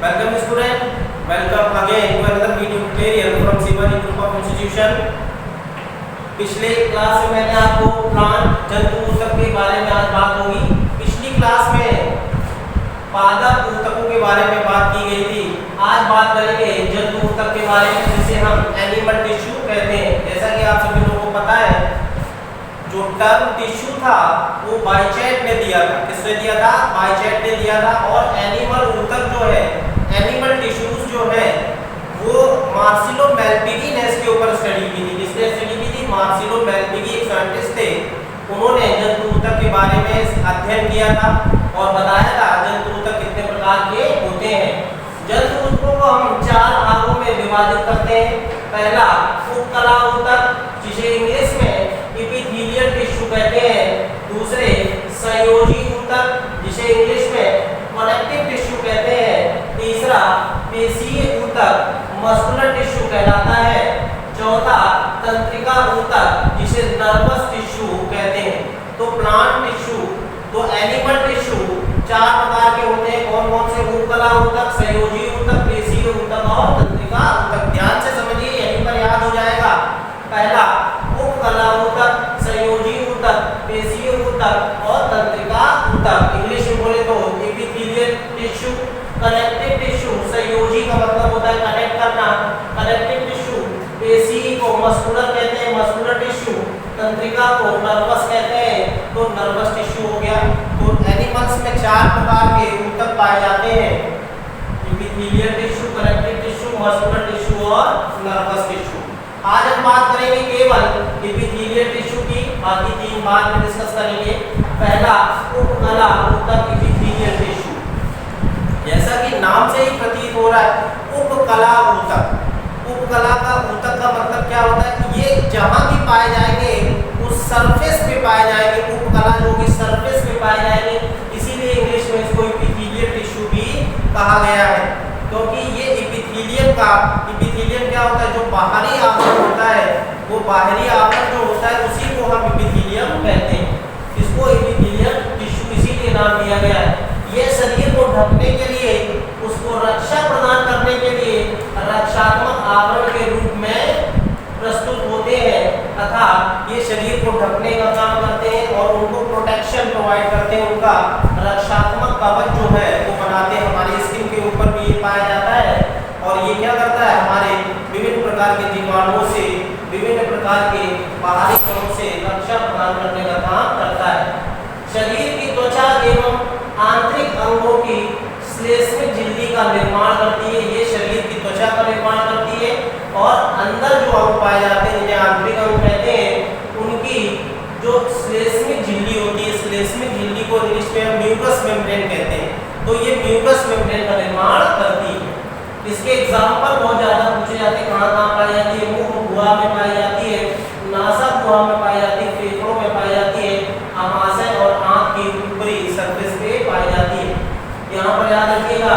Welcome student, welcome again to another video tutorial from Shivani Group of Institution। पिछले class में मैंने आपको plant जंतु ऊतक के बारे में आज बात होगी। पिछली क्लास में पादप ऊतकों के बारे में बात की गई थी। आज बात करेंगे जंतु ऊतक के बारे में, जिसे हम एनिमल टिश्यू कहते हैं। जैसा कि आप सभी लोगों को पता है, जो टर्म टिश्यू था वो बाइचेट ने दिया था। किसने दिया था? बाइचेट ने दिया था। और एनिमल ऊतक जो है, एनिमल टिश्यूज जो है, वो मार्सिलो मेलपिगी ने इसके ऊपर स्टडी की थी। किसने स्टडी की थी? मार्सिलो मेलपिगी एक साइंटिस्ट थे। उन्होंने जंतु ऊतक के बारे में अध्ययन किया था और बताया था जंतु ऊतक कितने प्रकार के होते हैं। जंतु ऊतकों को हम चार भागों में विभाजित करते हैं। पहला उपकला ऊतक, जिसे इंग्लिश में एपिथेलियल टिश्यू कहते हैं। दूसरे संयोजी ऊतक, जिसे इंग्लिश में कनेक्टिव टिश्यू कहते हैं। तीसरा पेशीय ऊतक, मस्कुलर टिश्यू कहलाता है। चौथा तंत्रिका ऊतक, जिसे नर्वस टिश्यू कहते हैं। तो प्लांट टिश्यू, तो एनिमल टिश्यू चार प्रकार के होते हैं। कौन कौन से? उपकला ऊतक, संयोजी ऊतक, पेशीय ऊतक और तंत्रिका ऊतक। ध्यान से समझिए, यहीं पर याद हो जाएगा। पहला उपकला ऊतक, संयोजी ऊतक, पेशीय ऊतक और तंत्रिका ऊतक। इंग्लिश में बोले तो एपिथेलियल टिश्यू, कनेक्टिव टिश्यू। संयोजी का मतलब होता है कनेक्ट करना, कनेक्टिव टिश्यू। पेशी को मस्कुलर कहते हैं, मस्कुलर टिश्यू। तंत्रिका को नर्वस कहते हैं, तो नर्वस टिश्यू हो गया। तो एनिमल्स में चार प्रकार के ऊतक पाए जाते हैं: epithelial tissue, connective tissue, muscular tissue और नर्वस टिश्यू। आज हम बात करेंगे केवल एपिथेलियल टिश्यू की, बाकी तीन बाद में डिस्कस करेंगे। पहला उपकला ऊतक, एपिथेलियल टिश्यू। जैसा कि नाम से ही प्रतीत हो रहा है, उपकला ऊतक। उपकला का ऊतक का मतलब क्या होता है? ये जहां भी पाए जाएंगे उस सरफेस पे पाए जाएंगे। उपकला जो कि सरफेस पे पाए जाएंगे, इसीलिए इंग्लिश में इसको एपिथेलियल टिश्यू भी कहा गया है। क्योंकि ये एपिथेलियम क्या होता है? जो बाहरी आवरण होता है, वो बाहरी आवरण जो होता है उसी को हम एपिथेलियम कहते हैं। इसको एपिथेलियल टिश्यू इसीलिए नाम दिया गया है। ये शरीर को ढकने के लिए, उसको रक्षा प्रदान करने के लिए रक्षात्मक आवरण के रूप में प्रस्तुत होते हैं तथा ये शरीर को ढकने का काम करते हैं और उनको प्रोटेक्शन प्रोवाइड करते हैं। उनका रक्षात्मक कवच जो है वो बनाते हैं। हमारी स्किन के ऊपर भी ये पाया जाता है और ये क्या करता है? हमारे विभिन्न प्रकार के जीवाणुओं से, विभिन्न प्रकार के बाहरी कणों से रक्षा प्रदान करने का काम करता है। शरीर की त्वचा एवं आंतरिक अंगों की श्लेष्मिक झिल्ली का निर्माण करती है। ये शरीर की त्वचा का निर्माण करती है और अंदर जो अंग पाए जाते हैं, जिन्हें आंतरिक अंग कहते हैं, उनकी जो श्लेष्मिक झिल्ली होती है, श्लेष्मिक झिल्ली को इंग्लिश में म्यूकस मेम्ब्रेन कहते हैं। तो ये म्यूकस मेम्ब्रेन का निर्माण करती है। इसके एग्जाम्पल बहुत ज़्यादा पूछे जाते हैं। कहाँ कहाँ पाई जाती है? मुख गुहा में पाई जाती है, नासा गुहा में पाई जाती है, फेफड़ों में पाई जाती है, आमाशय और आंख की ऊपरी सरफेस पे पाई जाती है। यहाँ पर याद रखिएगा,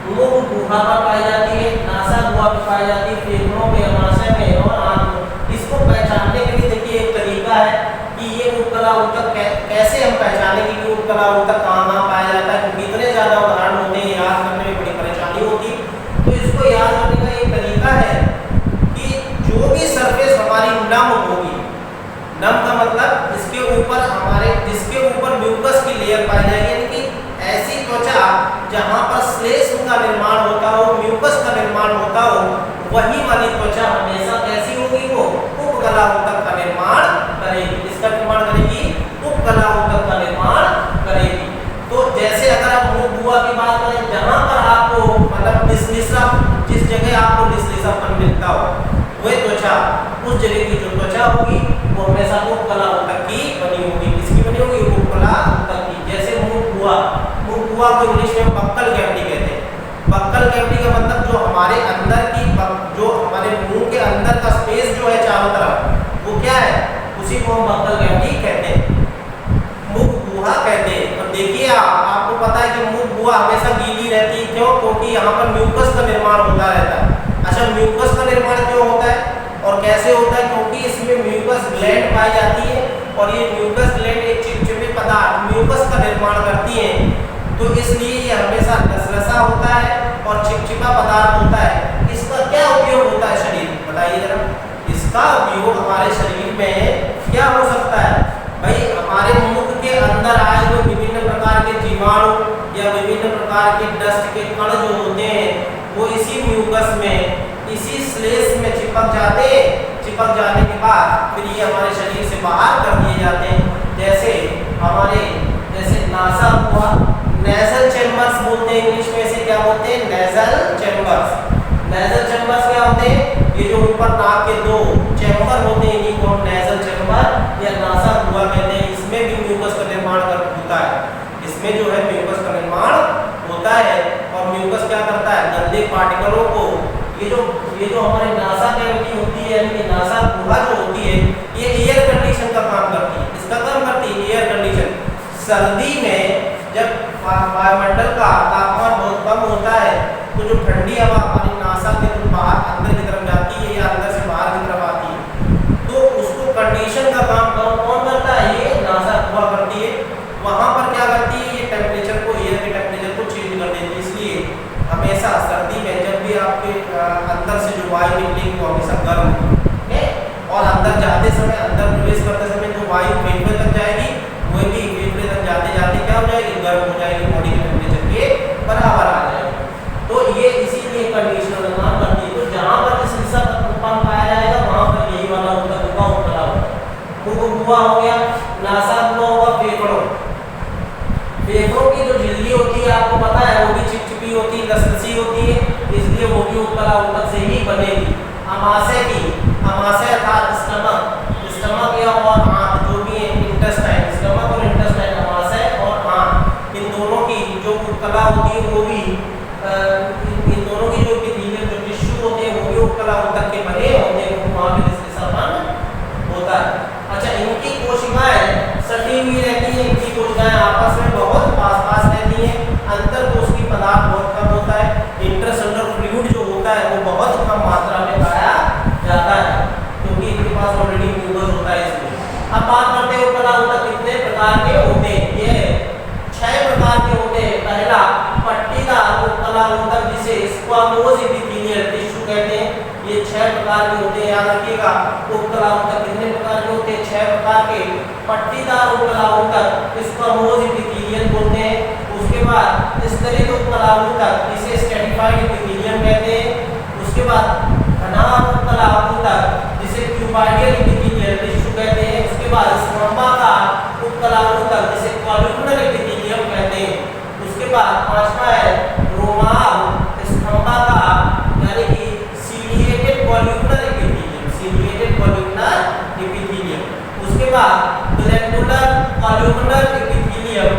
मुख गुहा पर पाई जाती है, नासा गुहा में पाई जाती है, फेफड़ों में, आमाशय में और आंख में। इसको पहचानने के लिए देखिए एक तरीका है कि ये उपकला ऊतक कैसे हम पहचानेंगे कि उपकला ऊतक कहाँ कहाँ पाया जाता है। क्योंकि इतने ज़्यादा उदाहरण होते हैं, याद करने में बड़ी परेशानी होती है। तो इसको याद रखने का एक तरीका है कि जो भी सरफेस हमारी नम होगी, नम का मतलब इसके ऊपर जिसके ऊपर म्यूकस की लेयर पाई जाएगी, यानी कि ऐसी त्वचा जहां पर श्लेष्म का निर्माण होता हो, म्यूकस का निर्माण होता हो, वही वाली त्वचा हमेशा कैसी होगी? वो उपकला ऊतक का निर्माण करेगी। इसका निर्माण करेगी, उपकला ऊतक का निर्माण करेगी। तो जैसे अगर आप मुख गुहा की बात करें, जहां पर आपको मतलब जिस जगह आपको निश्लेषापन मिलता हो, वह त्वचा, उस जगह की जो त्वचा होगी वो हमेशा उपकला ऊतक की बनी होगी। किसकी बनी होगी? उपकला ऊतक की। जैसे मुख गुहा को इंग्लिश में बक्कल कैविटी कहते हैं। बक्कल कैविटी का मतलब जो हमारे अंदर की, जो हमारे मुंह के अंदर का स्पेस जो है चारों तरफ, वो क्या है? उसी को हम बक्कल कैविटी कहते हैं, मुख गुहा कहते हैं। तो देखिए आपको पता है कि मुख गुहा हमेशा गीली रहती है। क्यों? क्योंकि यहाँ पर म्यूकस का निर्माण होता रहता है। अच्छा, म्यूकस का निर्माण क्यों होता है और कैसे होता है? क्योंकि इसमें म्यूकस ग्लैंड पाई जाती है और ये म्यूकस ग्लैंड एक चिपचिपे पदार्थ म्यूकस का निर्माण करती है। तो इसलिए ये हमेशा लसलसा होता है और चिपचिपा पदार्थ होता है। इसका क्या उपयोग होता है शरीर में, बताइए जरा। इसका उपयोग हमारे शरीर में क्या हो सकता है भाई, हमारे मुख के अंदर आए हुए विभिन्न प्रकार के जीवाणु या विभिन्न प्रकार के डस्ट के कण जो होते हैं वो इसी म्यूकस में, इसी श्लेष में चिपक जाने के बाद फिर ये हमारे शरीर से बाहर कर दिए जाते हैं। जैसे नासा हुआ, नेजल चैम्बर्स बोलते हैं इंग्लिश में, इसे क्या बोलते हैं, नेजल चैम्बर्स। नेजल चैम्बर्स क्या होते हैं, ये जो ऊपर नाक के दो चैम्बर होते हैं इन्हीं को नेजल चैम्बर या नासा हुआ कहते हैं। इसमें भी म्यूकस का निर्माण होता है, इसमें जो है म्यूकस का निर्माण होता है। और म्यूकस क्या करता है, गंदे पार्टिकलों को, ये जो हमारे नासा कैविटी होती है यानी कि नासा गुहा जो होती है, ये एयर कंडीशन का काम करती है। इसका काम करती है एयर कंडीशन। सर्दी में जब वायुमंडल का तापमान बहुत कम होता है तो जो ठंडी हवा हमारी नासा के थ्रू बाहर अंदर की तरफ जाती है या अंदर से बाहर की तरफ आती है, तो उसको कंडीशन का काम कौन करता है, ये नासा हुआ करती है। वहां पर क्या करती है, ये टेम्परेचर को, एयर के टेम्परेचर को चेंज कर देती है। इसलिए हमेशा सर्दी में जब भी आपके अंदर से जो वायु निकलेगी वो हमेशा गर्म है, और अंदर जाते समय, अंदर प्रवेश करते समय जो वायु फेफड़े तक जाएगी वो भी फेफड़े तक जाते जाते क्या हो जाएगी, गर्म हो जाएगी, बॉडी के टेम्परेचर के बराबर आ जाएगी। तो ये इसीलिए कंडीशनर का काम करती है। तो जहाँ पर इस हिस्सा तूफान पाया जाएगा वहाँ पर यही वाला होगा, हुआ हो गया, नासा हुआ होगा, फेफड़ों की जो झिल्ली होती है आपको पता है वो भी चिपचिपी होती है, लसलसी होती है, इसलिए वो भी उत्तला उत्तक से ही बनेगी। अमाशय अर्थात स्टमक या और आंत जो भी है, इंटेस्टाइन, स्टमक और इंटेस्टाइन, अमाशय और आंत, इन दोनों की जो उत्तला होती है वो भी इन दोनों की जो टिश्यू होते हैं वो भी उत्तला उत्तक के बने होते हैं, वहाँ पे लसलसापन होता है। अच्छा, इनकी कोशिकाएं सटी हुई रहती हैं, इनकी कोशिकाएं आपस में बहुत पास रहती हैं, अंतर कोशिकीय पदार्थ बहुत कम होता है, इंट्रासेलुलर फ्लूइड जो होता है वो बहुत कम मात्रा में पाया जाता है क्योंकि इनके पास ऑलरेडी म्यूकस होता है। इसमें अब बात करते हैं उत्तला उत्तक कितने प्रकार के होते हैं। ये 6 प्रकार के होते हैं। पहला पट्टीदार उत्तला उत्तक जिसे स्क्वामोज एपिथेलियल टिश्यू कहते हैं, ये 6 प्रकार के होते हैं। याद रखिएगा उत्तला उत्तक कितने प्रकार के होते हैं, 6 प्रकार के। पट्टीदार उत्तला उत्तक स्क्वामोज एपिथेलियल बोलते हैं। उसके बाद स्तरित उत्तला उत्तक जिसे स्ट्रेटिफाइड एपिथेलियम कहते हैं। उसके बाद घनाभ उत्तला उत्तक जिसे क्यूबाइडियल एपिथेलियल टिश्यू कहते हैं। उसके बाद स्तंभाकार उत्तला उत्तक जिसे कॉलम्नर एपिथेलियम कहते हैं। उसके बाद पांचवा है रोमाभ स्तंभाकार यानी कि सीलिएटेड कॉलम्नर एपिथेलियम। उसके बाद ग्लैंडुलर कॉलम्नर एपिथेलियम।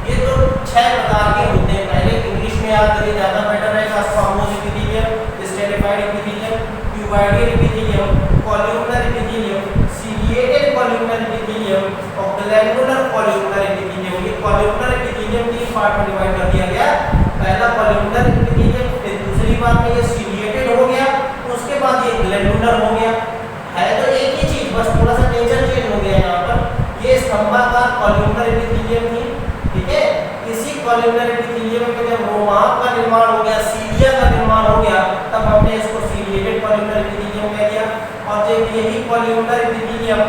ये तो 6 प्रकार के होते हैं। पहले इंग्लिश में याद करिए, ज्यादा बेटर रहेगा। Squamous epithelium, stratified epithelium, cuboidal epithelium, columnar epithelium, ciliated columnar epithelium और ग्लैंडुलर कॉलम्नर एपिथेलियम। ये कॉलम्नर एपिथेलियम 3 पार्ट में डिवाइड कर दिया गया। पहला कॉलम्नर एपिथेलियम, फिर दूसरी बात में ये सीलिएटेड हो गया, उसके बाद ये ग्लैंडुलर हो गया। है तो एक ही चीज, बस थोड़ा सा नेचर चेंज हो गया यहाँ पर। ये स्तंभाकार कॉलम्नर एपिथेलियम थी, ठीक है। इसी कॉलम्नर एपिथेलियम में जब रोमाभ का निर्माण हो गया, सीलिया का निर्माण हो गया, तब हमने इसको सीलिएटेड कॉलम्नर एपिथेलियम कह दिया। और जब यही कॉलम्नर एपिथेलियम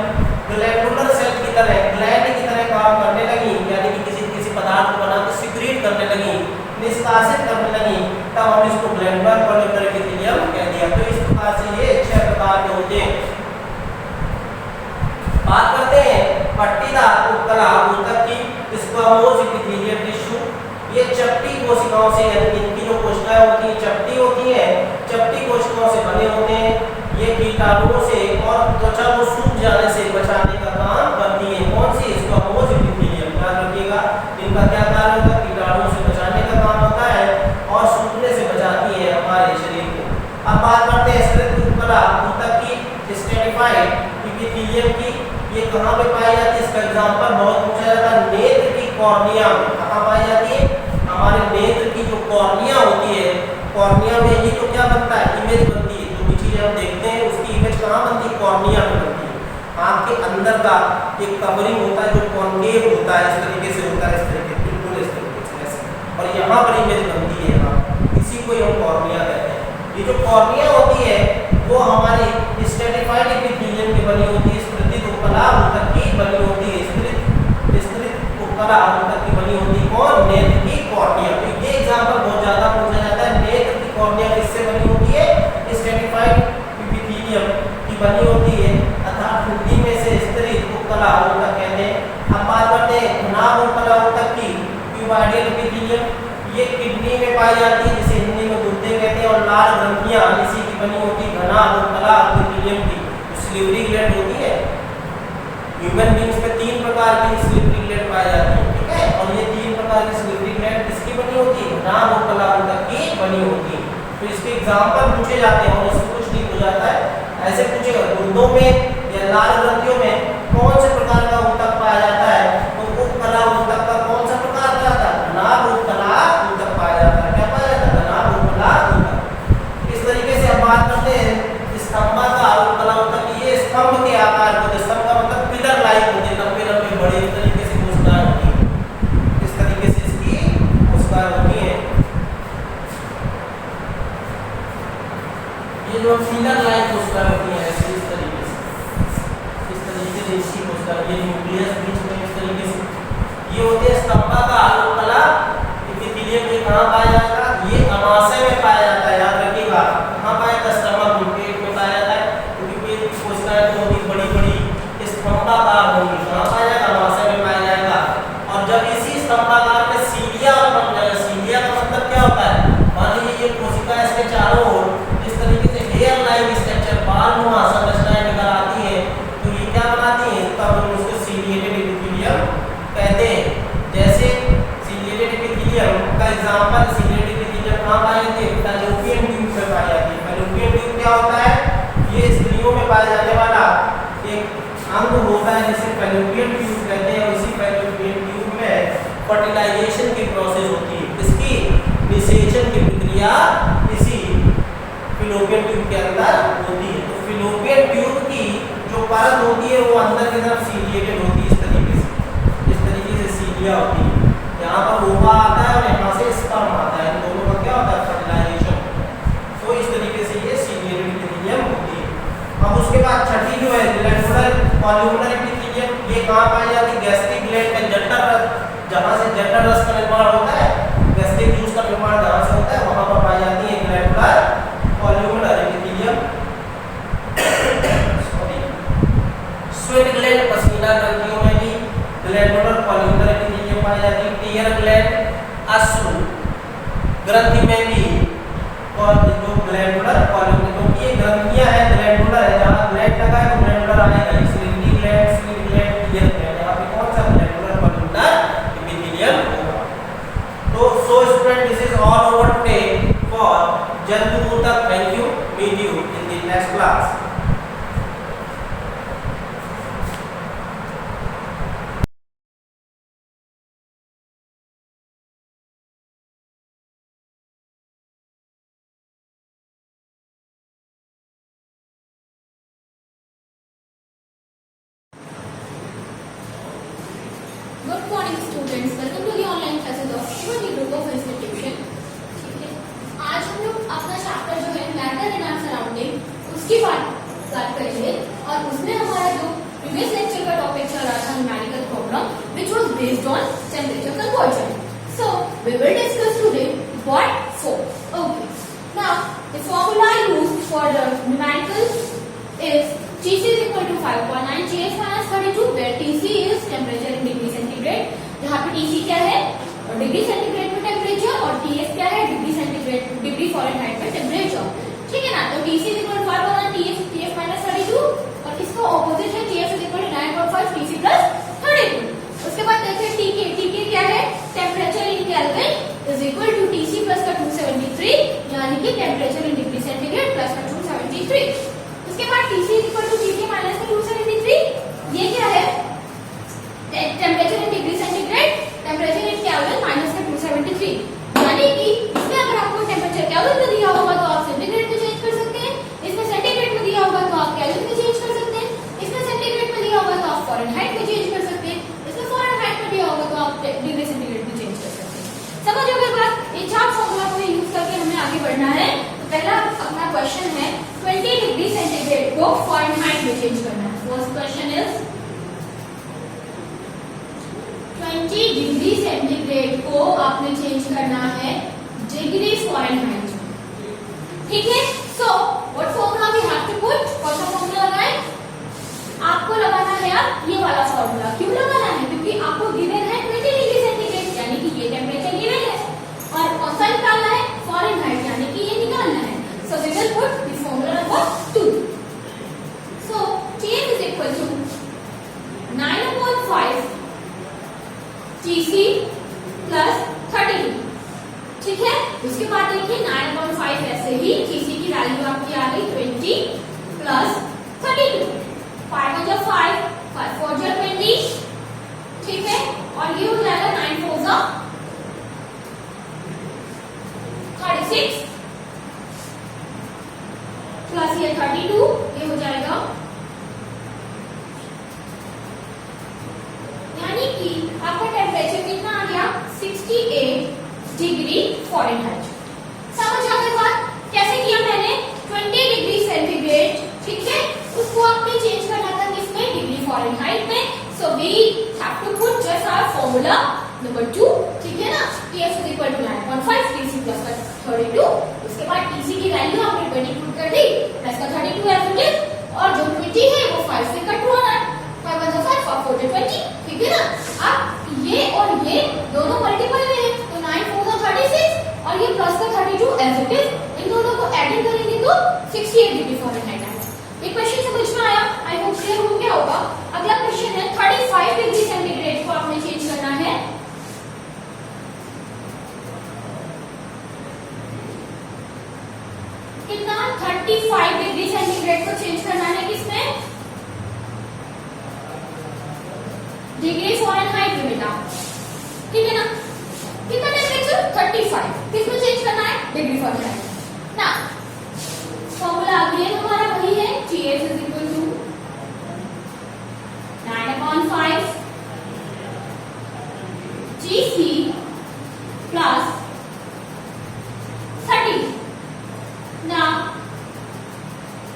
ग्लैंडुलर सेल की तरह, ग्लैंड की तरह काम करने लगी, यानी कि किसी पदार्थ को बनाकर सिक्रीट करने लगी, निष्कासित करने लगी, तब हम इसको ग्लैंडुलर कॉलम्नर एपिथेलियम कह दिया। तो इस प्रकार से ये 6 प्रकार के होते हैं। बात करते हैं पट्टीदार उत्तला उत्तक की, स्क्वामोज एपिथेलियल टिश्यू। ये चपटी कोशिकाओं से, यानी इनकी जो कोशिकाएं होती हैं चपटी होती हैं, चपटी कोशिकाओं से बने होते हैं। ये कीटाणुओं से और त्वचा को सूख जाने से बचाने का काम करती है। कौन सी, स्क्वामोज एपिथेलियम। याद रखिएगा इनका क्या कार्य होता है, कीटाणुओं से बचाने का काम होता है और सूखने से बचाती है हमारे शरीर को। अब बात करते हैं स्तरित उत्तला उत्तक की, स्ट्रेटिफाइड एपिथेलियम की। ये कहाँ पे पाई जाती है, इसका एग्जांपल बहुत पूछा जाता है। नेत्र की कॉर्निया कहाँ पाई जाती है, हमारे नेत्र की जो कॉर्निया होती है, कॉर्निया में ही तो क्या बनता है, इमेज बनती है। जो भी चीज़ हम देखते हैं उसकी इमेज कहाँ बनती है, कॉर्निया में बनती है। आँख के अंदर का एक कवरिंग होता है जो कॉन्केव होता है, इस तरीके से होता है, इस तरीके बिल्कुल इस तरीके से ऐसे। और यहाँ पर इमेज बनती है, यहाँ इसी को हम कॉर्निया कहते हैं। ये जो कॉर्निया होती है वो हमारी स्ट्रेटिफाइड एपिथेलियम की बनी होती है, स्तरित उपकला ऊतक की बनी होती है, स्तरित उपकला ऊतक की बनी होती है। कौन? नेत्र की कॉर्निया। तो ये एग्जांपल बहुत ज्यादा पूछा जाता है। नेत्र की कॉर्निया किससे बनी होती है? स्ट्रेटिफाइड एपिथेलियम की बनी होती है, अर्थात हिंदी में से स्तरित उपकला ऊतक कहते हैं। अब बात करते हैं घनाभ उपकला ऊतक की, क्यूबाइडियल एपिथेलियम। ये किडनी में पाई जाती है, जिसे हिंदी में गुर्दे कहते हैं, और लाल ग्रंथियां इसी की बनी होती है, घनाभ उपकला एपिथेलियम की। सिलिवरी ग्लैंड होती है। ह्यूमन बीइंग्स में 3 प्रकार की सिलिवरी ग्लैंड पाई जाती है, ठीक है। और ये 3 प्रकार की सिलिवरी ग्लैंड किसकी बनी होती है? घनाभ उपकला ऊतक की बनी होती है। तो इसके एग्जांपल पूछे जाते हैं और इससे कुछ नहीं हो जाता है, ऐसे पूछेगा गुर्दों में या लाल ग्रंथियों में कौन से प्रकार का ऊतक पाया जाता है? तो उपकला ऊतक का कौन सा प्रकार पाया जाता है? घनाभ उपकला ऊतक पाया जाता है। क्या पाया जाता है? घनाभ उपकला ऊतक। इस तरीके से हम बात करते हैं स्तंभाकार उपकला ऊतक। ये स्तंभ के आकार को, स्तंभ का मतलब पिलर लाइक होते हैं, लंबे लंबे बड़े इस तरीके से कोशिकाएं होती है, इस तरीके से इसकी कोशिकाएं होती है। ये जो पिलर लाइक कोशिकाएं होती है ऐसे इस तरीके से इसकी कोशिका, ये न्यूक्लियस बीच में इस तरीके से ये होते हैं स्तंभाकार उपकला एपिथेलियम। ये कहाँ पाया जाता है? ये अमाशय में पाया जाता है, याद रखिएगा। कहाँ पाया जाता है? स्टमक, पेट में पाया जाता है, क्योंकि पेट की कोशिकाएं तो होगी बड़ी बड़ी स्तंभाकार होंगी। कहाँ पाया जाएगा? अमाशय में पाया जाएगा। और जब इसी स्तंभाकार में सीलिया बन जाएगा, सीलिया का मतलब क्या होता है? मान लीजिए ये कोशिका इसके चारों ओर इस तरीके से हेयर लाइक स्ट्रक्चर, बाल नुमा संरचनाएं निकल आती है, तो ये क्या बनाती है? तब हम उसको सीलिएटेड एपिथेलियम कहते हैं। जैसे सीलिएटेड एपिथेलियम का एग्जांपल, सीलिएटेड एपिथेलियम कहाँ पाई जाती है? फैलोपियन ट्यूब में पाई जाती है। फैलोपियन ट्यूब क्या होता है? ये स्त्रियों में पाया जाने वाला एक अंग होता है जिसे फैलोपियन ट्यूब कहते हैं। और इसी फैलोपियन ट्यूब में फर्टिलाइजेशन की प्रोसेस होती है। इसकी निषेचन की प्रक्रिया इसी फैलोपियन ट्यूब के अंदर होती है। तो फैलोपियन ट्यूब की जो परत होती है वो अंदर की तरफ सीलिएटेड होती है, इस तरीके से सीलिया होती है। यहाँ पर ओवा आता है और यहाँ से स्पर्म आता है, इन दोनों का क्या होता है? फर्टिलाइजेशन। तो इस तरीके से ये सीलिएटेड एपिथेलियम होती है। अब उसके बाद छठी जो है ग्लैंडुलर कॉल्यूमनर एपिथेलियम, ये कहाँ पाई जाती है? गैस्ट्रिक ग्लैंड में जठर रस, जहाँ से जठर रस का निर्माण होता है, गैस्ट्रिक जूस का निर्माण जहाँ से होता है वहाँ पर पाई जाती है glandular columnar epithelium. Sweat gland, पसीना ग्रंथियों में भी ग्लैंडुलर कॉल्यूमनर एपिथेलियम पाई जाती है। टीयर ग्लैंड, अश्रु ग्रंथि में भी और जो ग्लैंडुलर कॉल्यूमनर, क्योंकि ये ग्रंथियां हैं ग्लैंडुलर है, जहाँ ग्लैंड लगा है तो ग्लैंडुलर आएगा, इसलिए gland, saliva gland, tear gland, यहाँ पे कौन सा? ग्लैंडुलर कॉल्यूमनर एपिथेलियम होगा। तो so student, this is all over today for जंतु ऊतक। Thank you, meet you in the next class. Good morning students, welcome to the online classes of Shivani Group of Institution। ठीक है, आज हम लोग अपना चैप्टर जो है मैटर इन आवर सराउंडिंग उसकी बात करेंगे। और उसमें हमारा जो प्रीवियस लेक्चर का टॉपिक चल रहा था numerical problem which was based on temperature conversion. So we will discuss today part 4। Okay, now the formula used for the numerical is Tc is equal to 5.9 Ts minus 32, where Tc is temperature in degree centigrade। यहाँ पे Tc क्या है? Degree centigrade में temperature, और Ts क्या है? Degree centigrade, degree Fahrenheit में temperature. ठीक है ना? तो Tc is equal to 5.9 Ts minus 32, और इसका ऑपोजिट है Ts is equal to 9.5 Tc plus 32। उसके बाद देखिए Tk, Tk क्या है? Temperature in Kelvin is equal to Tc plus का 273, यानी कि temperature in degree centigrade plus का 273। उसके बाद Tc is equal to Tk minus का 273, ये क्या है? Temperature in degree centigrade, temperature in kelvin minus का 273, यानी कि इसमें अगर आपको टेम्परेचर केल्विन में दिया होगा तो आप सेंटीग्रेड में चेंज कर सकते हैं, इसमें सेंटीग्रेड में दिया होगा तो आप केल्विन में चेंज कर सकते हैं, इसमें सेंटीग्रेड में को फॉरेनहाइट में चेंज करना है। First question is 20 degree centigrade को आपने चेंज करना है डिग्री फॉरेनहाइट में, ठीक है। So what formula we have to put, कौन सा फॉर्मूला लगाएं? आपको लगाना है यार ये वाला फॉर्मूला। क्यों लगाना है? क्योंकि आपको गिवन है 20 डिग्री सेंटीग्रेड यानी कि ये टेम्परेचर गिवन है, और कौन सा निकालना है? फॉरेनहाइट यानी कि ये निकालना है। So we will put the formula number 2। So Tf is equal to 9/5 Tc plus 32, ठीक है। उसके बाद देखिए 9/5 ऐसे ही Tc की वैल्यू आपकी आ गई 20 प्लस 32, 5 × 5, 5 4 × 20, ठीक है। और ये हो जाएगा 9 4 × 36 प्लस ये 32, ये हो जाएगा, यानी कि आपका टेम्परेचर कितना आ गया? 68 डिग्री फॉरेनहाइट। समझ आ गई बात? कैसे किया मैंने? 20 डिग्री सेंटीग्रेड, ठीक है, उसको आपने चेंज करना था किसमें? डिग्री फॉरेनहाइट में। So we have to put just our formula number 2, ठीक है ना। Tf is equal to 9.5 Tc plus 32। उसके बाद Tc की वैल्यू आपने 20 पुट कर दी, प्लस का 32 एज इट इज, और जो 20 है वो 5 से कट हुआ है, 5 × 5 5 4 × 20, ठीक है ना। अब ये और ये दोनों मल्टीपल में है, तो 9 4 × 36 और ये प्लस का 32 एज इट इज, इन दोनों को एडिंग करेंगे तो 68 डिग्री फॉरेनहाइट आएगा। ये क्वेश्चन समझ में आया? आई होप क्लियर हो गया होगा। अगला क्वेश्चन है 35 डिग्री सेंटीग्रेड को आपने चेंज करना है कितना? 35 डिग्री सेंटीग्रेड को चेंज करना है किसमें? डिग्री फॉरेनहाइट में बेटा, ठीक है ना। कितना टेम्परेचर? 35, किसमें चेंज करना है? डिग्री फॉरेनहाइट ना। फॉर्मूला अगेन हमारा वही है, Tf is equal to 9/5 Tc plus 30। ना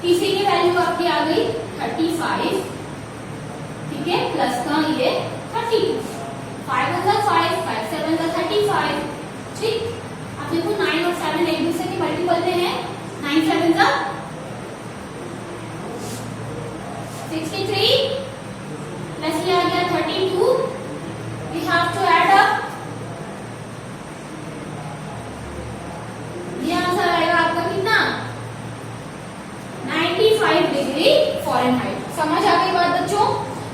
Tc की वैल्यू आपकी आ गई 35, ठीक है, प्लस का ये 30, 5 × 5 5 7 × 35, ठीक। अब देखो 9 और 7 एक दूसरे के मल्टीपल में है, 9 7 × 63 प्लस ये आ गया 32, we have to add up, ये आंसर आएगा आपका कितना? 95 डिग्री फॉरेनहाइट। समझ आ गई बात बच्चों?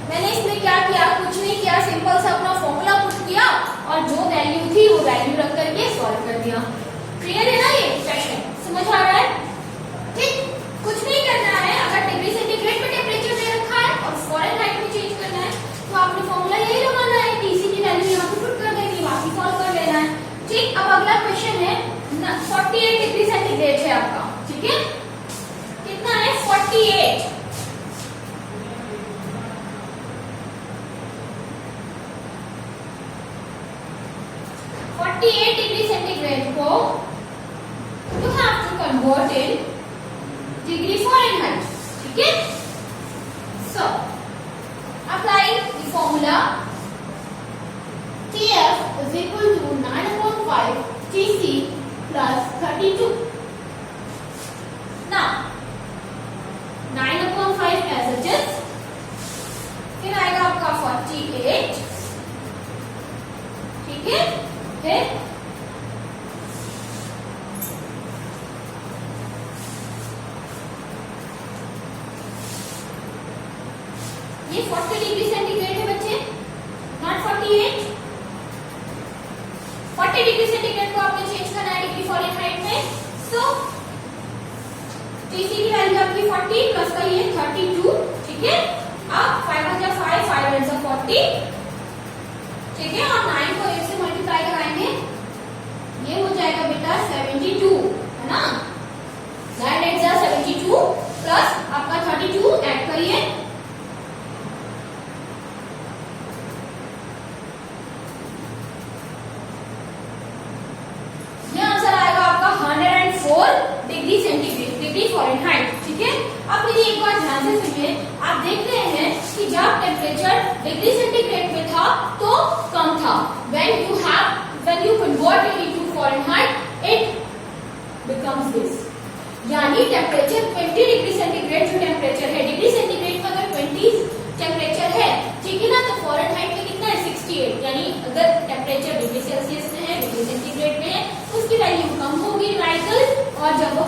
मैंने इसमें क्या किया? कुछ नहीं किया, सिंपल सा अपना फॉर्मूला पुट किया और जो वैल्यू थी वो वैल्यू रख करके सॉल्व कर दिया। क्लियर है ना ये सेक्शन? समझ आ रहा है? ठीक, कुछ नहीं करना है। अगर डिग्री सेंटीग्रेड में टेम्परेचर दे रखा है और फॉरेनहाइट में चेंज करना है तो आपने फॉर्मूला यही लगाना है, Tc की वैल्यू यहाँ पे पुट कर देंगे, बाकी सॉल्व कर लेना है, ठीक। अब अगला क्वेश्चन है 48 डिग्री सेंटीग्रेड है आपका, ठीक है। कितना है? 48। डिग्री सेंटीग्रेड को you have to convert in degree Fahrenheit, ठीक है। So apply the formula Tf is equal to 9/5 Tc plus 32। Now 9/5 as it is, फिर आएगा आपका 48, ठीक है। फिर ये 40 डिग्री सेंटीग्रेड है बच्चे, नॉट 48। 40 डिग्री सेंटीग्रेड को आपने चेंज करना है डिग्री फॉरेनहाइट में। सो Tc की वैल्यू आपकी 40 प्लस का ये 32, ठीक है। अब 5 × 5 5 × 40, ठीक है, और 9 को 8 से मल्टीप्लाई कराएंगे, ये हो जाएगा बेटा 72, है ना। 9 8 जा 72 प्लस आपका 32 ऐड करिए, ये आंसर आएगा आपका 104 डिग्री सेंटीग्रेड, डिग्री फॉरेनहाइट, ठीक है। अब मेरी एक बात में आप देख रहे हैं कि जब टेम्परेचर डिग्री सेंटीग्रेड में था तो कम था. when you convert it into Fahrenheit, it becomes this. यानी टेम्परेचर 20 डिग्री सेंटीग्रेड जो टेम्परेचर है, डिग्री सेंटीग्रेड में अगर 20 टेम्परेचर है, ठीक है ना, तो फॉरेनहाइट में कितना है 68. यानी अगर टेम्परेचर डिग्री सेल्सियस में है, डिग्री सेंटीग्रेड में है, उसकी वैल्यू कम होगी न्यूमेरिकल, और जब वो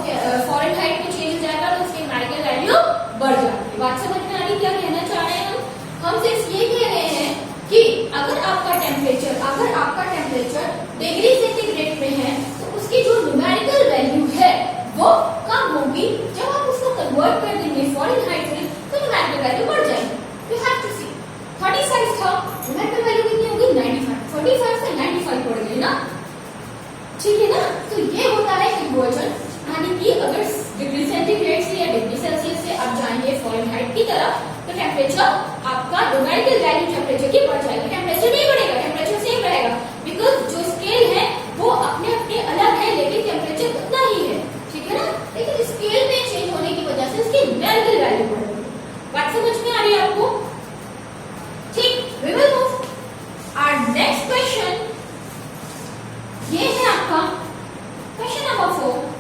फॉरेनहाइट में चेंज हो जाएगा तो उसकी न्यूमेरिकल वैल्यू बढ़ जाएगी. बात समझ में आ रही? क्या कहना चाह रहे हैं हम सिर्फ ये कह रहे हैं कि अगर आपका टेम्परेचर डिग्री सेंटीग्रेड में है तो उसकी जो न्यूमेरिकल वैल्यू है वो कम होगी. जब आप उसको कन्वर्ट कर देंगे फॉरेनहाइट में तो न्यूमेरिकल वैल्यू बढ़ जाएगी. यू हैव टू सी 35 था, न्यूमेरिकल वैल्यू कितनी होगी 95. 45 से 95 बढ़ गई ना, ठीक है ना. तो ये होता है कन्वर्जन. यानी कि अगर डिग्री सेंटीग्रेड से या डिग्री सेल्सियस से आप जाएंगे फॉरेनहाइट की तरफ तो टेम्परेचर आपका न्यूमेरिकल वैल्यू टेम्परेचर की बढ़ जाएगी. टेम्परेचर नहीं बढ़ेगा, टेम्परेचर सेम रहेगा, बिकॉज जो स्केल है वो अपने अपने अलग है लेकिन टेम्परेचर उतना ही है, ठीक है ना. लेकिन स्केल में चेंज होने की वजह से उसकी न्यूमेरिकल वैल्यू बढ़ेगी. बात समझ में आ रही है आपको? ठीक. We will move our next question. ये है आपका क्वेश्चन नंबर 4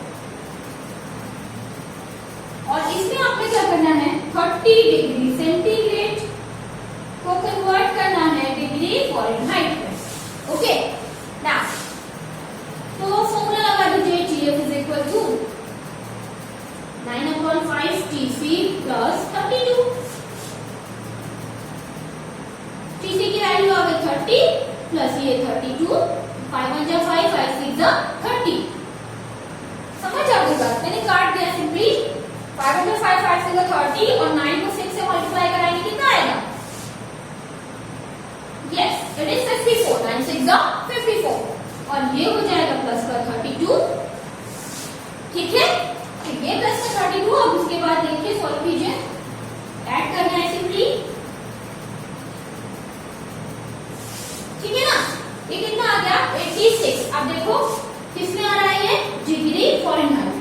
और इसमें आपने क्या करना है 30 डिग्री सेंटीग्रेड को कन्वर्ट करना है डिग्री फॉरेनहाइट में. ओके. नाउ तो फॉर्मूला लगा दीजिए. TF is equal to 9/5 TC plus 32. TC की वैल्यू आ गई 30 प्लस ये 32. 5 1 5 5 6 30. समझ आ गई बात? मैंने काट दिया सिंपली. 5 5 5 6 30 और 9 को 6 से मल्टीप्लाई कराएंगे कितना आएगा? Yes, it is 54. 9 6 54 और ये हो जाएगा प्लस का 32. ठीक है. तो ये प्लस का 32. अब उसके बाद देखिए सॉल्व कीजिए. ऐड करना है सिंपली. ठीक है ना. ये कितना आ गया 86. अब देखो किसमें आ रहा है ये डिग्री फॉरेनहाइट.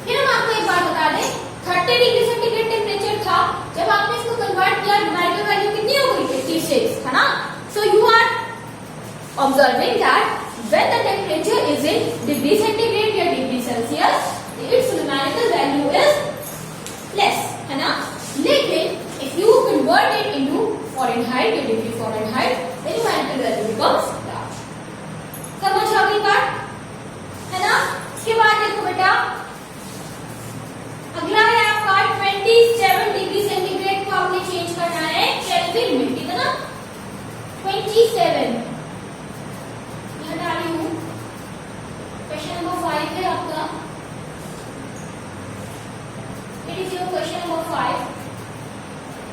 फिर हम आपको एक बात बता दें 30 डिग्री सेंटीग्रेड टेम्परेचर था, जब आपने इसको कन्वर्ट किया न्यूमेरिकल वैल्यू कितनी हो गई 86 है ना. So you are observing that when the temperature is in degree centigrade या degree Celsius its numerical value is less है ना. लेकिन if you convert it into Fahrenheit या degree Fahrenheit the numerical value becomes large. समझ आ गई बात है ना. इसके बाद देखो बेटा अगला है आपका 27 डिग्री सेंटीग्रेड को आपने चेंज करना है केल्विन में. कितना 27 यहां डाली हूं. क्वेश्चन नंबर 5 है आपका. It is your question number 5.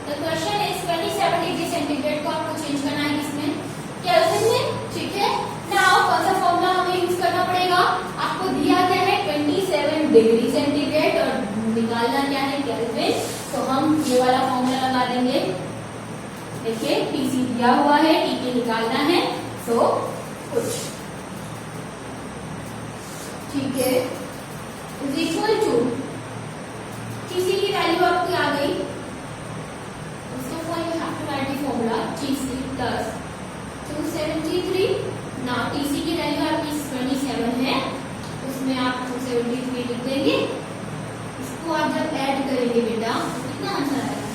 The question is 27 degree centigrade को आपको चेंज करना है किसमें केल्विन में. ठीक है. नाउ कौन सा फॉर्मूला हमें यूज करना पड़ेगा? आपको दिया गया है 27 डिग्री सेंटीग्रेड और निकालना क्या है केल्विन. तो हम ये वाला फॉर्मूला लगा देंगे. देखिए TC दिया हुआ है, TK निकालना है. सो कुछ ठीक है इज इक्वल टू TC की वैल्यू आपकी आ गई. You have to write the formula TC plus 273. ना TC की वैल्यू आपकी 27 है, उसमें आप 273 लिख देंगे. इसको आप जब ऐड करेंगे बेटा तो कितना आंसर आएगा?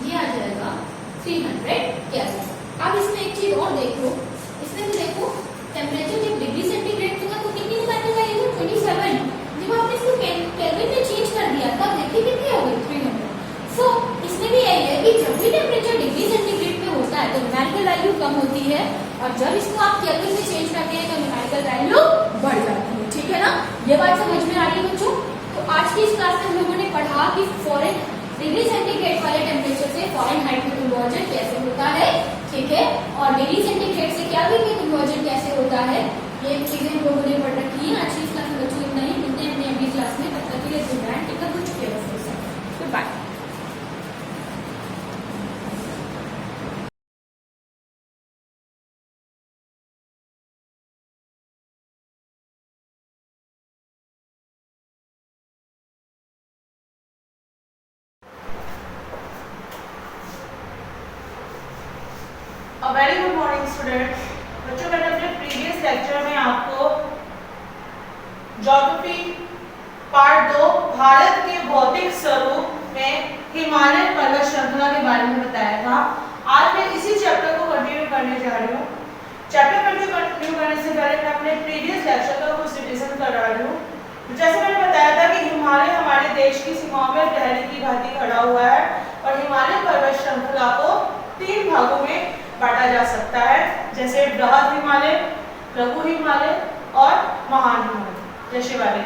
ये आ जाएगा 300 केल्विन. अब इसमें एक चीज और देखो. इसमें भी देखो टेम्परेचर जब डिग्री सेंटीग्रेड था तो कितनी निकालने का ये 27. जब आपने इसको केल्विन में चेंज कर दिया तब देखिए कितनी हो गई 300. सो इसमें भी यही है कि जब भी टेम्परेचर डिग्री सेंटीग्रेड में होता है तो न्यूमेरिकल वैल्यू कम होती है और जब इसको आप केल्विन में चेंज करते हैं तो न्यूमेरिकल वैल्यू बढ़ जाती है. ठीक है ना. ये बात समझ में आ रही है बच्चों. तो आज की इस क्लास में हम लोगों ने पढ़ा कि डिग्री सेंटीग्रेड वाले टेम्परेचर से फॉरेनहाइट में कन्वर्जन कैसे होता है. ठीक है. और डिग्री सेंटीग्रेड से केल्विन में कन्वर्जन कैसे होता है ये चीजें हम लोगों ने पढ़ रखी है. आज की इस क्लास में बच्चों इतना ही. मिलते हैं अपनी अगली क्लास में. तब तक के लिए good bye. Very good morning student. बच्चों, मैंने अपने प्रीवियस लेक्चर में आपको ज्योग्राफी पार्ट 2 भारत के भौतिक स्वरूप में हिमालय पर्वत श्रृंखला के बारे में बताया था। आज मैं इसी चैप्टर को कंटिन्यू करने जा रही हूँ। चैप्टर कंटिन्यू करने से पहले मैं अपने प्रीवियस लेक्चर का कुछ रिविजन करा रही हूँ। जैसे मैंने बताया था कि हिमालय हमारे देश की सीमाओं में पहले की भांति खड़ा हुआ है और हिमालय पर्वत श्रृंखला को 3 भागों में बांटा जा सकता है, जैसे बृहद हिमालय, लघु हिमालय और महान हिमालय जैसे वाले।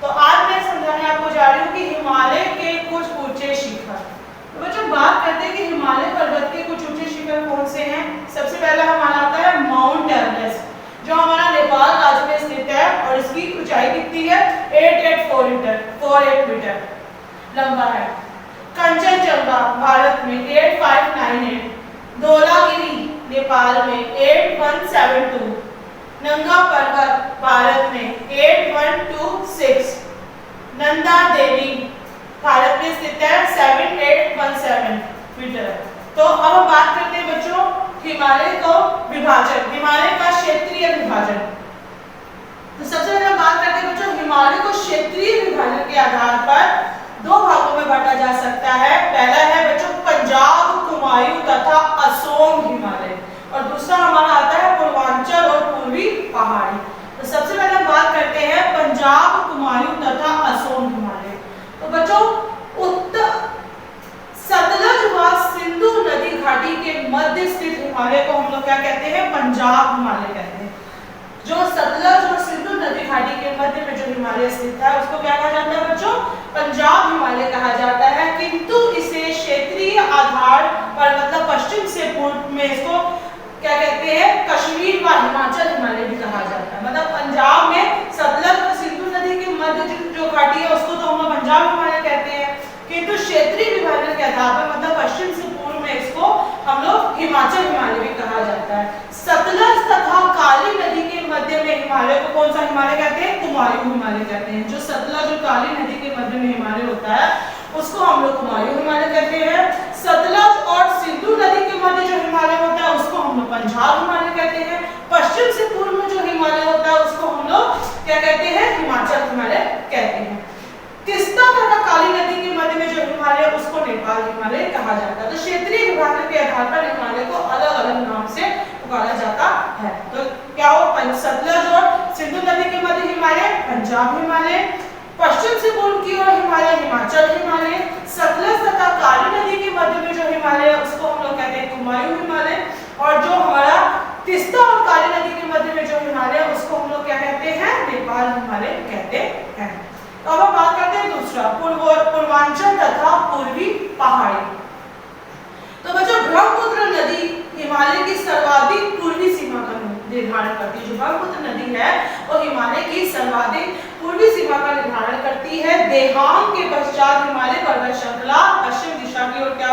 तो आज मैं समझाने आपको जा रही हूँ कि हिमालय के कुछ ऊंचे शिखर। तो बच्चों, बात करते हैं कि हिमालय पर्वत के कुछ ऊंचे शिखर कौन से हैं। सबसे पहला हमारा आता है माउंट एवरेस्ट, जो हमारा नेपाल राज्य में स्थित है और इसकी ऊंचाई कितनी है 884 मीटर लंबा है। कंचनजंगा भारत में 8598, धौलागिरी नेपाल में 8172, नंगा पर्वत भारत में 8126, नंदा देवी भारत में स्थित है 7817 मीटर। तो अब हम बात करते हैं बच्चों हिमालय को विभाजन, हिमालय का क्षेत्रीय विभाजन। तो सबसे पहले हम बात करते हैं बच्चों हिमालय को क्षेत्रीय विभाजन के आधार पर 2 भागों में बांटा जा सकता है। पहला है बच्चों पंजाब, कुमायूं तथा असोम हिमालय, और दूसरा हमारा आता है पूर्वांचल और पूर्वी पहाड़ी। तो सबसे पहले हम बात करते हैं पंजाब, कुमायूं तथा असोम हिमालय। तो बच्चों सतलज व सिंधु नदी घाटी के मध्य स्थित हिमालय को हम लोग क्या कहते हैं, पंजाब हिमालय कहते हैं। जो सतलज और सिंधु नदी घाटी के मध्य में जो हिमालय स्थित है उसको क्या कहा जाता है बच्चों, पंजाब हिमालय कहा जाता है। किंतु इसे क्षेत्रीय आधार पर मतलब पश्चिम से पूर्व में इसको क्या कहते हैं, कश्मीर व हिमाचल हिमालय भी कहा जाता है। मतलब पंजाब में सतलज और सिंधु नदी के मध्य जो घाटी है उसको तो हम लोग पंजाब हिमालय कहते हैं, किंतु क्षेत्रीय विभाजन के आधार पर मतलब पश्चिम से पूर्व में इसको हम लोग हिमाचल हिमालय भी कहा जाता है। सतलज तथा काली नदी के मध्य में हिमालय को कौन सा हिमालय कहते हैं, कुमायूं हिमालय कहते हैं। जो सतलज और काली नदी के मध्य में हिमालय होता है उसको हम लोग कुमायूं हिमालय कहते हैं। सतलज और सिंधु नदी के मध्य जो हिमालय होता है उसको हम लोग पंजाब हिमालय कहते हैं। पश्चिम से पूर्व में जो हिमालय होता है उसको हम लोग क्या कहते हैं, हिमाचल हिमालय कहते हैं। तीस्ता तथा काली नदी के मध्य में जो हिमालय उसको नेपाल हिमालय कहा जाता है। तो क्षेत्रीय विभाजन के आधार पर हिमालय को अलग अलग नाम से पुकारा जाता है। तो क्या हो, सतलज और सिंधु नदी के मध्य हिमालय पंजाब हिमालय, पश्चिम से पूर्व की ओर हिमालय हिमाचल हिमालय, सतलज तथा काली नदी के मध्य में जो हिमालय है उसको हम लोग कहते हैं कुमायूं हिमालय, और जो हमारा तीस्ता और काली नदी के मध्य में जो हिमालय है उसको हम लोग क्या कहते हैं, नेपाल हिमालय कहते हैं। तो अब हम बात करते हैं दूसरा पूर्वांचल तथा पूर्वी पहाड़ी। तो बच्चों ब्रह्मपुत्र नदी हिमालय की सर्वाधिक पूर्वी सीमा का निर्धारण करती है। जो ब्रह्मपुत्र नदी है वो हिमालय की सर्वाधिक पूर्वी सीमा का निर्धारण करती है। देहांग के पश्चात हिमालय पर्वत श्रृंखला दक्षिण दिशा की ओर क्या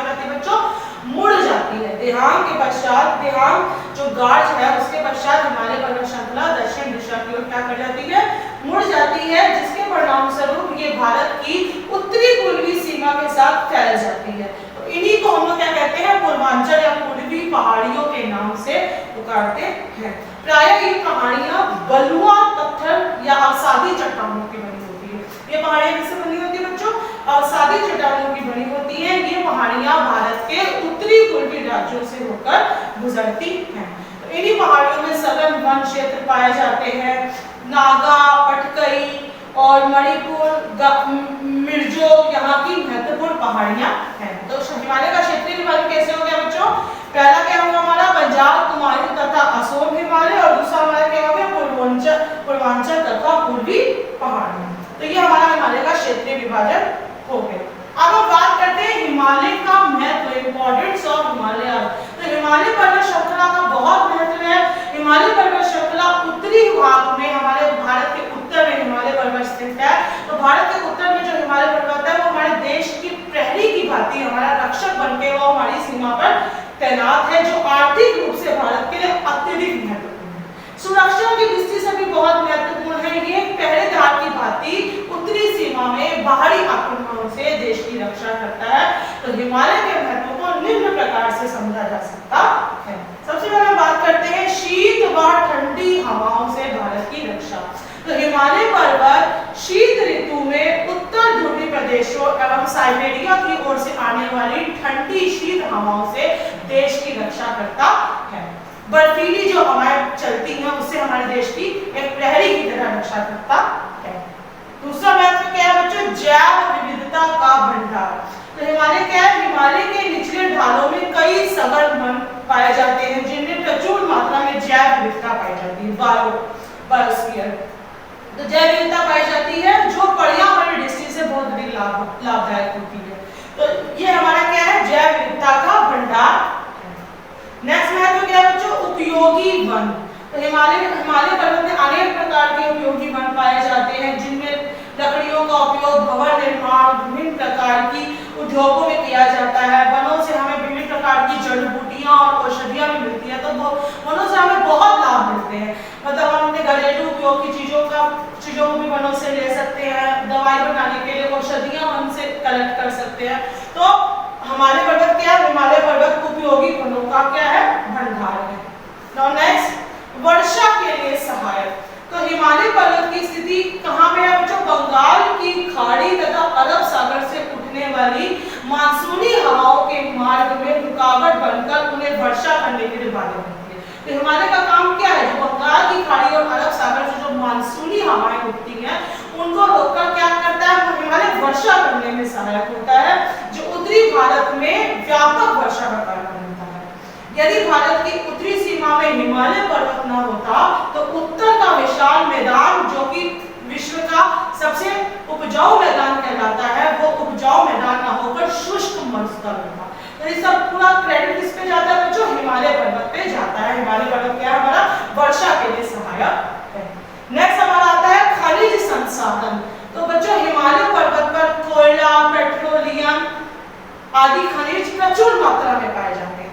जाती है बच्चों, मुड़ जाती है। देहांग के पश्चात, देहांग जो गार्ज है उसके पश्चात हिमालय पर्वत श्रृंखला दक्षिण दिशा की ओर क्या कर जाती है, मुड़ जाती है, जिसके परिणाम स्वरूप ये भारत की उत्तरी पूर्वी सीमा के साथ फैल जाती है। तो इन्हीं को हम लोग क्या कहते हैं, पूर्वांचल या पूर्वी पहाड़ियों के नाम से पुकारते हैं। प्रायः ये पहाड़ियां बलुआ पत्थर या अवसादी चट्टानों की बनी होती है। ये पहाड़ियां किससे बनी होती है बच्चों, अवसादी चट्टानों की बनी होती है। ये पहाड़ियां भारत के उत्तरी पूर्वी राज्यों से होकर गुजरती हैं। तो इन्हीं पहाड़ियों में सघन वन क्षेत्र पाए जाते हैं। नागा, पटकई और मणिपुर, मिर्जो यहाँ की महत्वपूर्ण पहाड़ियां हैं। तो हिमालय का क्षेत्रीय विभाजन कैसे हो गया बच्चों, पहला क्या होगा हमारा पंजाब, कुमायूं तथा असोम हिमालय, और दूसरा हमारा क्या हो गया पूर्वांचल तथा पूर्वी पहाड़ियां। तो ये हमारा हिमालय का क्षेत्रीय विभाजन हो गया। अब हम बात करते हैं हिमालय का महत्व, इंपॉर्टेंस ऑफ हिमालय। तो हिमालय पर्वत श्रृंखला का बहुत महत्व है। हिमालय पर्वत श्रृंखला उत्तरी भाग में, हमारे भारत के उत्तर में हिमालय पर्वत स्थित है। तो भारत के उत्तर में जो हिमालय पर्वत है वो हमारे देश की प्रहरी की भांति हमारा रक्षक बनके वो हमारी सीमा पर तैनात है, जो आर्थिक रूप से भारत के लिए अत्यधिक महत्वपूर्ण है। सुरक्षा की दृष्टि से भी बहुत महत्वपूर्ण है। ये पहरेदार की भांति उत्तरी सीमा में बाहरी आक्रमणों से देश की रक्षा करता है। तो हिमालय के महत्व को निम्न प्रकार से समझा जा सकता है। सबसे पहले बात करते हैं शीत व ठंडी हवाओं से भारत की रक्षा। तो हिमालय पर्वत शीत ऋतु में उत्तर ध्रुवीय प्रदेशों एवं साइबेरिया की ओर से आने वाली ठंडी शीत हवाओं से देश की रक्षा करता है। बर्फीली जो हवाएं चलती हैं उससे हमारे देश की एक प्रहरी की तरह रक्षा करता है। दूसरा महत्व क्या है बच्चों? जैव विविधता का भंडार। तो हिमालय क्या है? हिमालय के निचले ढालों में कई सघन वन पाए जाते हैं जिनमें प्रचुर मात्रा में जैव विविधता पाई जाती है, बायोस्फीयर। तो जैव विविधता पाई जाती है जो पर्यावरण दृष्टि से बहुत अधिक लाभदायक होती है। तो ये हमारा क्या है? जैव विविधता का भंडार। नेक्स्ट महत्व क्या है बच्चों? उपयोगी वन। तो हिमालय पर्वत में अनेक प्रकार के उपयोगी वन पाए जाते हैं जिनमें लकड़ियों का उपयोग भवन निर्माण विभिन्न प्रकार की उद्योगों में किया जाता है। वनों से हमें विभिन्न प्रकार की जड़ी बूटियां और औषधियां भी मिलती है। तो वनों से हमें बहुत लाभ मिलते हैं। मतलब हम अपने घरेलू उपयोग की चीजों को भी वनों से ले सकते हैं। दवाई बनाने के लिए औषधियां वन से कलेक्ट कर सकते हैं। तो हिमालय पर्वत क्या है? हिमालय पर्वत उपयोगी वनों का क्या है? भंडार है। नाउ नेक्स्ट, वर्षा के लिए सहायक। तो हिमालय पर्वत की स्थिति कहाँ पे है बच्चों? बंगाल की खाड़ी तथा अरब सागर से उठने वाली मानसूनी हवाओं के मार्ग में रुकावट बनकर उन्हें वर्षा करने के लिए बाधा बनती है। तो हिमालय का काम क्या है? जो बंगाल की खाड़ी और अरब सागर से जो मानसूनी हवाएं उठती हैं उनको रोककर क्या करता है? हिमालय वर्षा करने में सहायक होता है जो उत्तरी भारत में व्यापक वर्षा का कारण बनता है। यदि भारत की उत्तरी सीमा में हिमालय पर्वत न होता तो उत्तर का विशाल मैदान जो कि विश्व का सबसे उपजाऊ मैदान कहलाता है वो उपजाऊ मैदान न होकर शुष्क मरुस्थल होता। तो ये सब पूरा क्रेडिट किस पे जाता है बच्चों? हिमालय पर्वत पे जाता है। हिमालय पर्वत क्या है? हमारा वर्षा के लिए सहायक है। नेक्स्ट हमारा आता है खनिज संसाधन। तो बच्चों हिमालय पर्वत पर कोयला, पेट्रोलियम आदि खनिज प्रचुर मात्रा में पाए जाते हैं।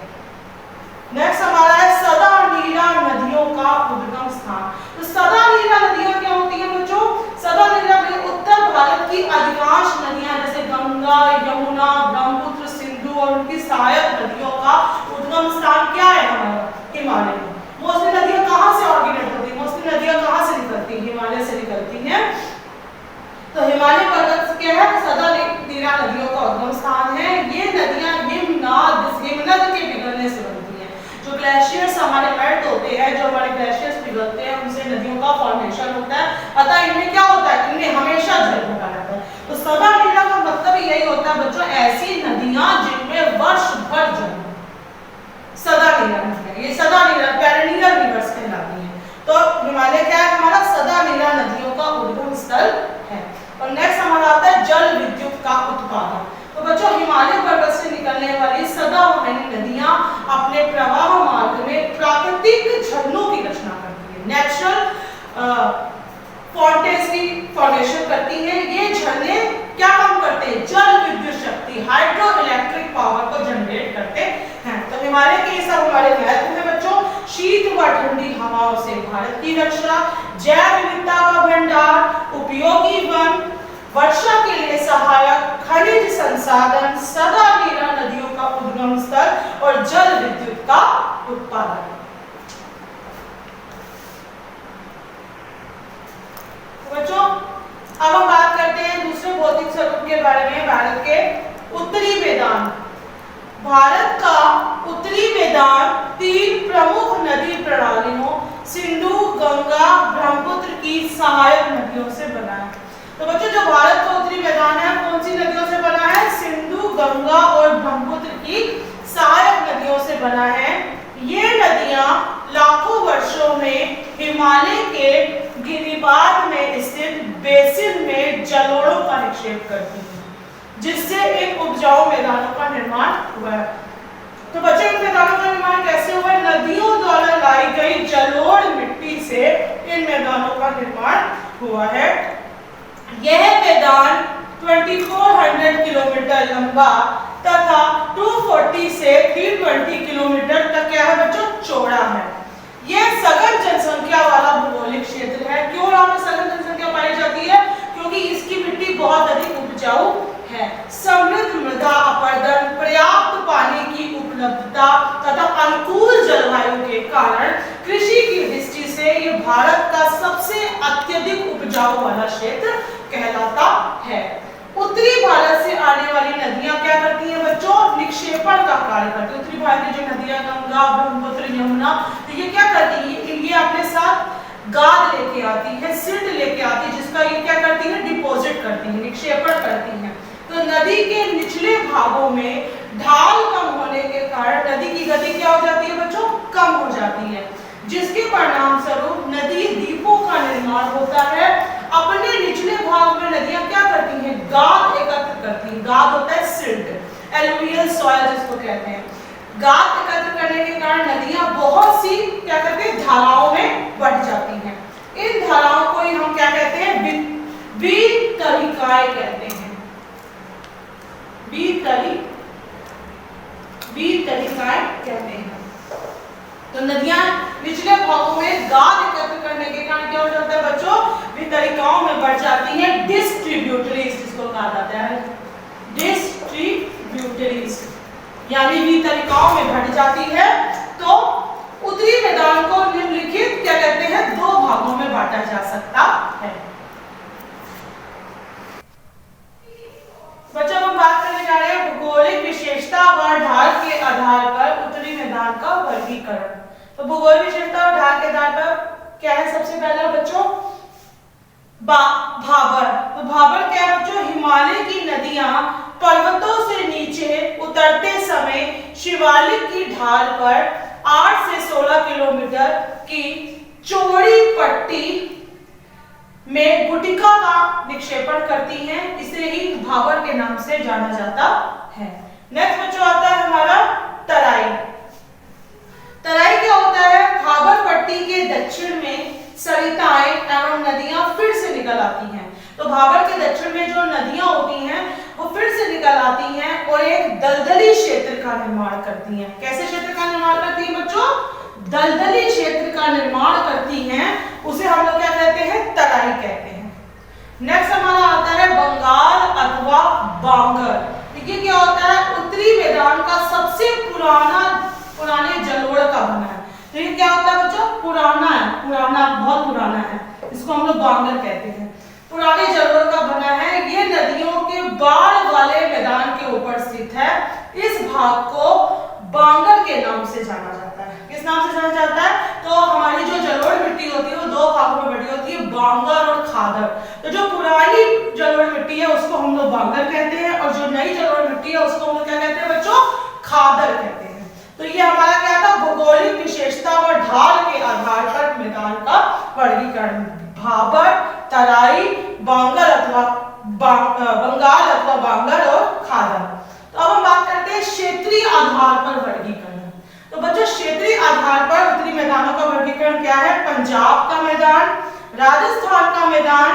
नेक्स्ट हमारा है सदा नीला नदियों का उद्गम स्थान। तो सदा नीला नदियां क्या होती हैं बच्चों? सदा नीला में उत्तर भारत की अधिकांश नदियां जैसे गंगा, यमुना, ब्रह्मपुत्र, सिंधु और उनकी सहायक नदियों का उद्गम स्थान क्या है? हमारा हिमालय में। मोस्टली नदियां कहां से ऑरिजिनेट होती है? मोस्टली नदियां कहां से निकलती हैं? हिमालय से निकलती हैं। तो हिमालय पर्वत क्या है? सदा नीला नदियों का उद्गम स्थान है। ये नदियां हिमनद के पिघलने से बनती हैं। जो ग्लेशियर्स हमारे मेल्ट होते हैं, जो हमारे ग्लेशियर्स पिघलते हैं उनसे नदियों का फॉर्मेशन होता है। अतः इनमें क्या होता है? इनमें हमेशा जल भरा रहता है। तो सदा नीला का मतलब यही होता है बच्चों ऐसी नदियां जिनमें वर्ष भर जल सदा नीला नदियां, ये सदा नीला पेरेनियल रिवर्स कहलाती है। तो हिमालय क्या है? हमारा सदा नीला नदियों का उद्गम स्थल है। और नेक्स्ट हमारा आता है जल विद्युत का उत्पादन। तो बच्चों हिमालय पर्वत से निकलने वाली सदाबहानी नदियां अपने प्रवाह मार्ग में प्राकृतिक झरनों की रचना करती है। नेचुरल फाउंटेन्स की फॉर्मेशन करती हैं। ये झरने क्या काम करते हैं? जल विद्युत शक्ति, हाइड्रो इलेक्ट्रिक पावर को जनरेट करते हैं। तो हिमालय के सब हमारे महत्व है बच्चों। शीत व ठंडी हवाओं से भारत की रक्षा, जैव विविधता का भंडार, उपयोगी वन, वर्षा के लिए सहायक, खनिज संसाधन, सदा नीला नदियों का उद्गम स्थल और जल विद्युत का उत्पादन। बच्चों अब हम बात करते हैं दूसरे भौतिक स्वरूप के बारे में। भारत के उत्तरी मैदान। भारत का उत्तरी मैदान 3 प्रमुख नदी प्रणालियों सिंधु, गंगा, ब्रह्मपुत्र की सहायक नदियों से बना है। तो बच्चों जो भारत का उत्तरी मैदान है कौन सी नदियों से बना है? सिंधु, गंगा और ब्रह्मपुत्र की सहायक नदियों से बना है। ये नदियां लाखों वर्षों में हिमालय के गिरिबाध में स्थित बेसिन में जलोढ़ों का निक्षेप करती हैं जिससे इन उपजाऊ मैदानों का निर्माण हुआ है। तो बच्चों इन मैदानों का निर्माण कैसे हुआ? नदियों द्वारा लाई गई जलोढ़ मिट्टी से इन मैदानों का निर्माण हुआ है। यह मैदान 2400 किलोमीटर लंबा तथा 240 से 320 किलोमीटर तक क्या है बच्चों? चौड़ा है। यह सघन जनसंख्या वाला भौगोलिक क्षेत्र है। क्यों यहाँ पे सघन जनसंख्या पाई जाती है? क्योंकि इसकी मिट्टी बहुत अधिक उपजाऊ है। समृद्ध मृदा अपरदन, पर्याप्त पानी की उपलब्धता आर्द्रता तथा अनुकूल जलवायु के कारण कृषि की दृष्टि से ये भारत का सबसे अत्यधिक उपजाऊ वाला क्षेत्र कहलाता है। उत्तरी भारत से आने वाली नदियां क्या करती हैं बच्चों? निक्षेपण का कार्य करती हैं। उत्तरी भारत की जो नदियां गंगा, ब्रह्मपुत्र, यमुना, तो ये क्या करती है? ये अपने साथ गाद लेके आती है, सिल्ट लेके आती है, जिसका ये क्या करती है? डिपॉजिट करती है, निक्षेपण करती है। तो नदी के निचले भागों में ढाल कम होने के कारण नदी की गति क्या हो जाती है बच्चों? कम हो जाती है, जिसके परिणाम स्वरूप नदी द्वीपों का निर्माण होता है। अपने निचले भाग में नदियां क्या करती हैं? गाद एकत्र करती हैं। गाद होता है सिल्ट, एलुवियल सॉइल जिसको कहते हैं। गाद एकत्र करने के कारण नदियां बहुत सी क्या करती हैं? धाराओं में बट जाती हैं। इन धाराओं को ही हम क्या कहते हैं? वितरिकाएं कहते हैं। वितरिकाएं कहते हैं। तो नदियां निचले भागों में गाद एकत्र करने के कारण क्या हो जाता है बच्चों? वितरिकाओं में बढ़ जाती हैं। डिस्ट्रीब्यूटरीज जिसको कहा जाता है, डिस्ट्रीब्यूटरीज यानी वितरिकाओं में बढ़ जाती है। तो उत्तरी मैदान को निम्नलिखित क्या कहते हैं? दो भागों में बांटा जा सकता है। बच्चों हम बात करने जा रहे हैं भूगोलिक विशेषता व ढाल के आधार पर उत्तरी मैदान का वर्गीकरण। तो भूगोलिक विशेषता और ढाल के आधार पर क्या है? सबसे पहला बच्चों भाबर। तो भाबर क्या है बच्चों? हिमालय की नदियां पर्वतों से नीचे उतरते समय शिवालिक की ढाल पर 8 से 16 किलोमीटर की चौड़ी पट्टी में गुटिका का निक्षेपण करती हैं। इसे ही भाबर के नाम से जाना जाता है। नेक्स्ट बच्चों आता है हमारा तराई। तराई क्या होता है? भाबर पट्टी के दक्षिण में सरिताएं एवं नदियां फिर से निकल आती हैं। तो भाबर के दक्षिण में जो नदियां होती हैं वो फिर से निकल आती हैं और एक दलदली क्षेत्र का निर्माण करती हैं। कैसे क्षेत्र का निर्माण करती हैं बच्चों? दलदली क्षेत्र का निर्माण करती हैं। उसे हम लोग क्या कहते हैं? तराई कहते हैं। नेक्स्ट हमारा आता है बंगाल अथवा बांगर। देखिए क्या होता है? उत्तरी मैदान का सबसे पुराने जलोढ़ का बना है। तो ये क्या होता है बच्चों? पुराना है, बहुत पुराना है, इसको हम लोग बांगर कहते हैं। पुराने जलोढ़ का बना है। ये नदियों के बाढ़ वाले मैदान के ऊपर स्थित है। इस भाग को बांगर के नाम से जाना जाता है। किस नाम से जाना जाता है? तो हमारी जो जलोढ़ मिट्टी होती है वो दो भागों में बटी होती है, बांगर और खादर। तो जो पुरानी जलोढ़ मिट्टी है उसको हम लोग बांगर कहते हैं और जो नई जलोढ़ मिट्टी है उसको हम लोग क्या कहते हैं बच्चों? खादर कहते हैं। तो ये हमारा क्या था? भौगोलिक विशेषता व ढाल के आधार पर मैदान का वर्गीकरण। भाबर, तराई, बंगाल अथवा बांगर और खादर। तो अब हम बात करते हैं क्षेत्रीय आधार पर वर्गीकरण। तो बच्चों क्षेत्रीय आधार पर उत्तरी मैदानों का वर्गीकरण क्या है? पंजाब का मैदान, राजस्थान का मैदान,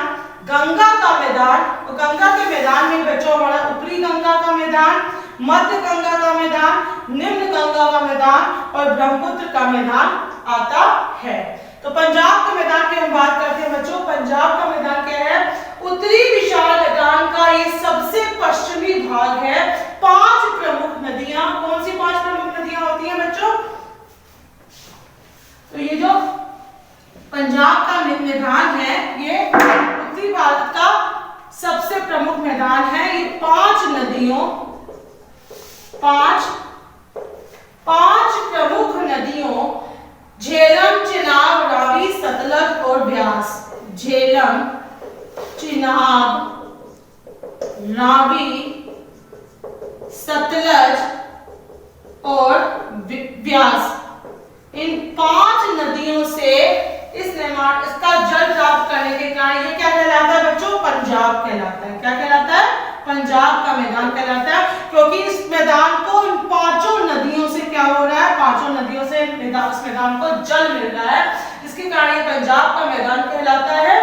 गंगा का मैदान। तो गंगा के मैदान में बच्चों हमारा ऊपरी गंगा का मैदान, मध्य गंगा का मैदान, निम्न गंगा का मैदान और ब्रह्मपुत्र का मैदान आता है। तो पंजाब के मैदान की हम बात करते हैं बच्चों। पंजाब का मैदान क्या है? उत्तरी विशाल मैदान का ये सबसे पश्चिमी भाग है। 5 प्रमुख नदियां, कौन सी 5 प्रमुख नदियां होती हैं बच्चों? तो ये जो पंजाब का मैदान है ये उत्तरी भारत का सबसे प्रमुख मैदान है। ये 5 प्रमुख नदियों झेलम, चिनाब, रावी, सतलज और ब्यास। झेलम, चिनाब, रावी, सतलज और ब्यास, इन 5 नदियों से इसका जल प्राप्त करने के कारण ये क्या कहलाता है बच्चों? पंजाब कहलाता है। क्या कहलाता है? पंजाब का मैदान कहलाता है, क्योंकि इस मैदान को इन 5 नदियों से क्या हो रहा है? 5 नदियों से इस मैदान को जल मिल रहा है, इसके कारण ये पंजाब का मैदान कहलाता है।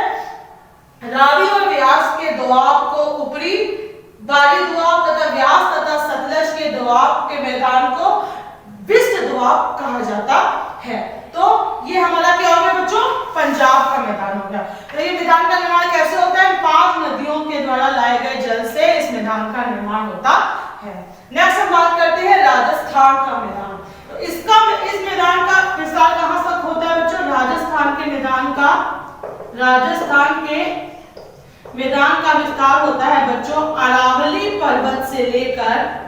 रावी और व्यास के दोआब को ऊपरी बारी दोआब तथा व्यास तथा सतलज के दोआब के मैदान को विस्ट दोआब कहा जाता है। तो ये हमारा क्या हो गया बच्चों? पंजाब का मैदान हो गया। तो ये मैदान का निर्माण कैसे होता है? 5 नदियों के द्वारा लाए गए जल से इस मैदान का निर्माण होता है। नेक्स्ट हम बात करते हैं राजस्थान का मैदान। राजस्थान के मैदान का विस्तार होता है बच्चों अरावली पर्वत से लेकर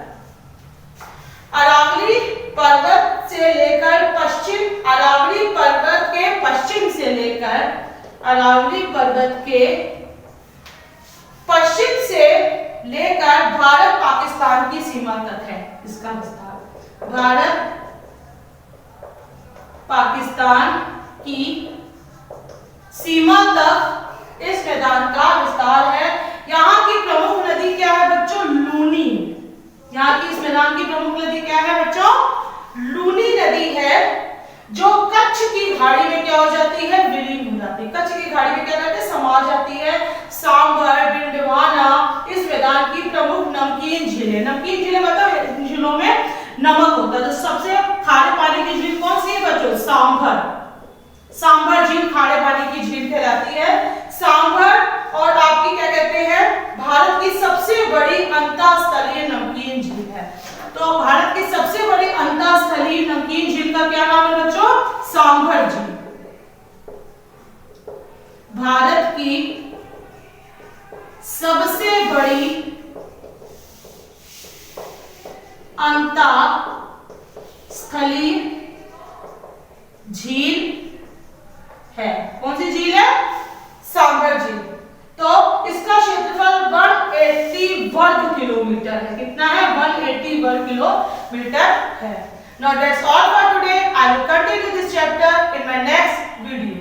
पश्चिम, अरावली पर्वत के पश्चिम से लेकर अरावली पर्वत के पश्चिम से लेकर भारत पाकिस्तान की सीमा तक है इसका विस्तार। भारत पाकिस्तान की सीमा तक इस मैदान का विस्तार है। यहाँ की प्रमुख नदी क्या है बच्चों? लूनी। यहाँ की इस मैदान की प्रमुख नदी क्या है बच्चों? लूनी नदी है, जो कच्छ की खाड़ी में क्या हो जाती है? विलीन हो जाती है। कच्छ की खाड़ी में क्या करते हैं? समा जाती है। सांभर, डिंडवाना इस मैदान की प्रमुख नमकीन झीलें। नमकीन झीलें मतलब झीलों में नमक होता है। तो सबसे खारे पानी की झील कौन सी है बच्चों? सांभर। सांभर झील खारे पानी की झील कहलाती है। सांभर और आपकी क्या कहते हैं? भारत की सबसे बड़ी अंतःस्थलीय नमकीन झील है। तो भारत की सबसे बड़ी अंतःस्थलीय नमकीन झील का क्या नाम है बच्चों? सांभर झील। भारत की सबसे बड़ी अंतःस्थलीय झील है। कौन सी झील है? सांभर झील। तो इसका क्षेत्रफल 180 वर्ग किलोमीटर है। कितना है? 180 वर्ग किलोमीटर है। Now that's all for today. I will continue this chapter in my next video.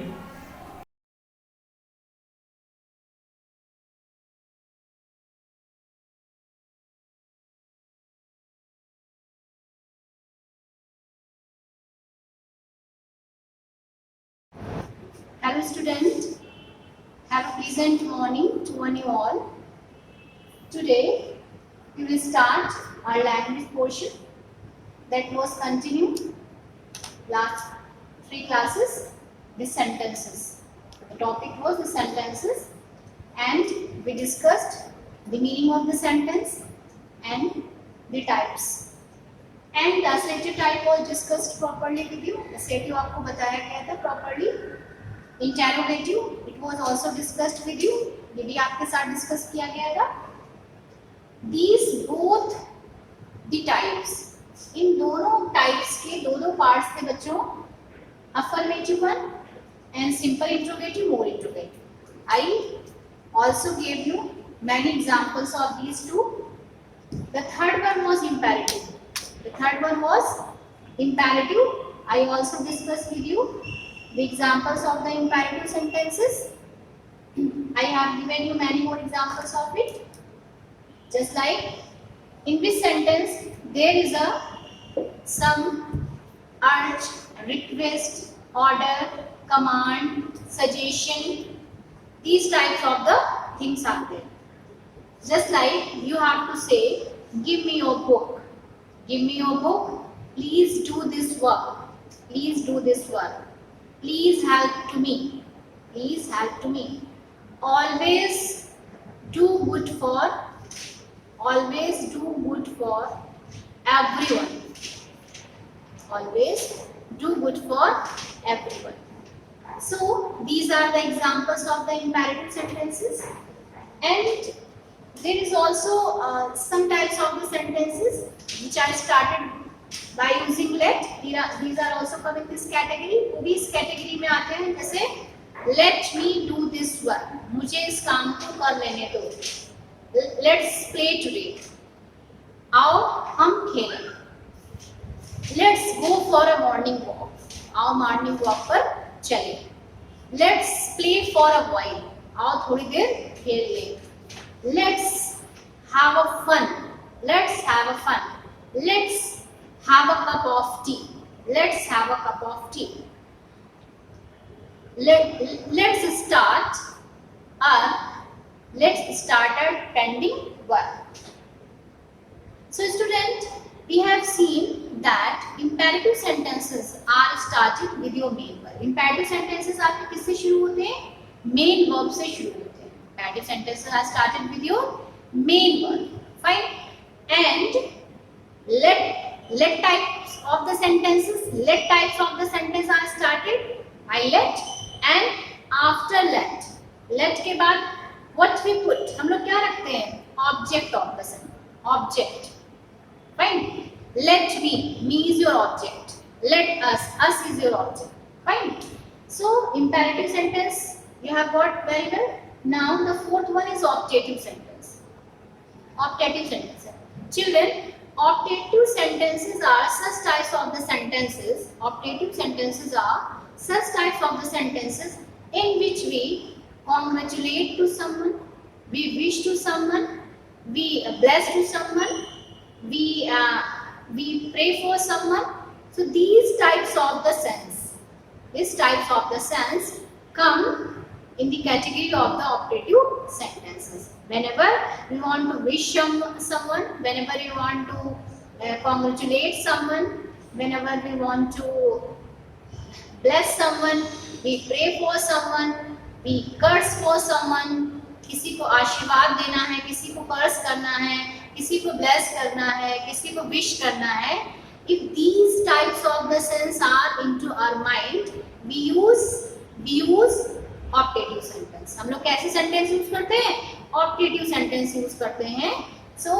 Hello student, have a pleasant morning to one you all. Today we will start our language portion that was continued last 3 classes, the sentences. The topic was the sentences and we discussed the meaning of the sentence and the types. And the associative type was discussed properly with you. Associative आपको बताया गया था properly. Interrogative, it was also discussed with you. ये भी आपके साथ discuss किया गया था. These both the types, इन दोनों टाइप्स के दो पार्ट्स थे बच्चों, affirmative one and simple interrogative, more interrogative. I also gave you many examples of these two. The third one was imperative. I also discussed with you the examples of the imperative sentences. I have given you many more examples of it. Just like in this sentence, there is some urge, request, order, command, suggestion. These types of the things are there. Just like you have to say, give me your book. Give me your book. Please do this work. Please do this work. Please help to me. Please help to me. Always do good for. Always do good for everyone. Always do good for everyone. So these are the examples of the imperative sentences. And there is also some types of the sentences which are started by using let. These are also coming this category. वो भी इस category में आते हैं, जैसे let me do this work. मुझे इस काम को कर लेने दो. Let's play today. आओ हम खेलें. Let's go for a morning walk. आओ morning walk पर चलें. Let's play for a while. आओ थोड़ी देर खेल लें. Let's have a fun. Let's have a fun. Let's have a cup of tea. Let's have a cup of tea. Let's start a pending work. So student, we have seen that imperative sentences are started with your main verb. Imperative sentences आपके किससे शुरू होते हैं? Main verb से शुरू होते हैं. Imperative sentences are started with your main verb. Fine. And let types of the sentences are started. I let and after late, late के बाद व्हाट वी पुट, हम लोग क्या रखते हैं, object of the sentence, object, fine. Let me is your object, let us is your object, fine. So imperative sentence you have got very well. Now the fourth one is optative sentence. Optative sentence. Children, optative sentences are such types of the sentences. Optative sentences are such types of the sentences in which we congratulate to someone, we wish to someone, we bless to someone, we pray for someone. So these types of the sense come in the category of the optative sentences. Whenever we want to wish someone, whenever we want to congratulate someone, whenever we want to bless someone, we pray for someone, we curse for someone. किसी को आशीर्वाद देना है, किसी को कर्स करना है, किसी को ब्लेस करना है, किसी को विश करना है. If these types of the sense are into our mind, we use optative sentence. हम लोग कैसे sentence use करते हैं? Optative sentence use करते हैं. So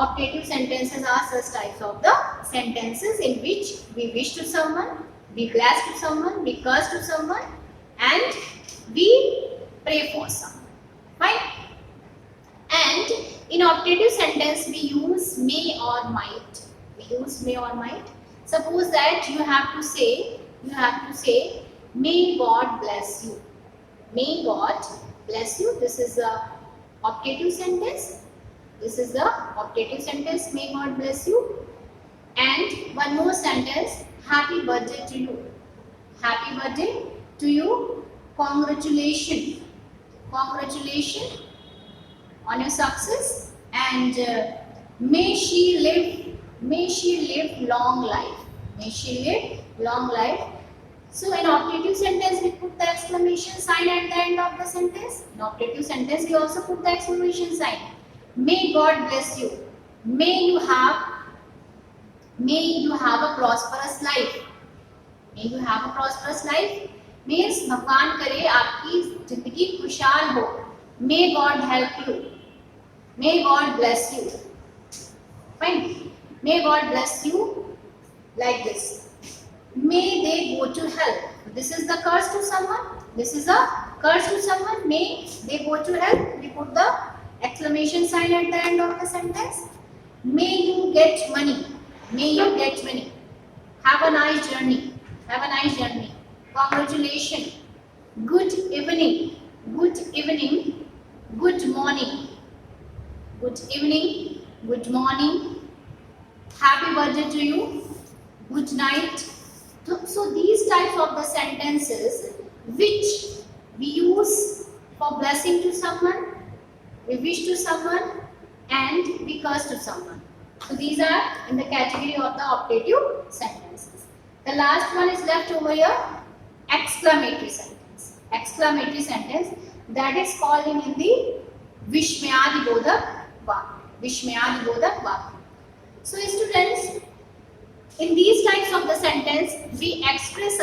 optative sentences are such types of the sentences in which we wish to someone, we bless to someone, we curse to someone, and we pray for someone. Fine. And in optative sentence we use may or might. We use may or might. Suppose that you have to say, may God bless you. May God bless you. This is the optative sentence. This is the optative sentence. May God bless you. And one more sentence. Happy birthday to you. Happy birthday to you. Congratulations. Congratulations on your success. And may she live long life. May she live long life. So in optative sentence we put the exclamation sign at the end of the sentence. In optative sentence we also put the exclamation sign. May God bless you. May you have a prosperous life. May you have a prosperous life means भगवान करे आपकी जिंदगी खुशहाल हो. May God help you. May God bless you. Fine. May God bless you like this. May they go to hell. This is the curse to someone. This is a curse to someone. May they go to hell. We put the exclamation sign at the end of the sentence. May you get money. May you get money. Have a nice journey. Have a nice journey. Congratulations. Good evening. Good evening. Good morning. Good evening. Good morning. Happy birthday to you. Good night. So these types of the sentences which we use for blessing to someone, we wish to someone, and we curse to someone. So these are in the category of the optative sentences. The last one is left over here, exclamatory sentence. Exclamatory sentence, that is called in Hindi Vishmayadibodhak Vakya. Vishmayadibodhak Vakya. So students, in these types of the sentence we express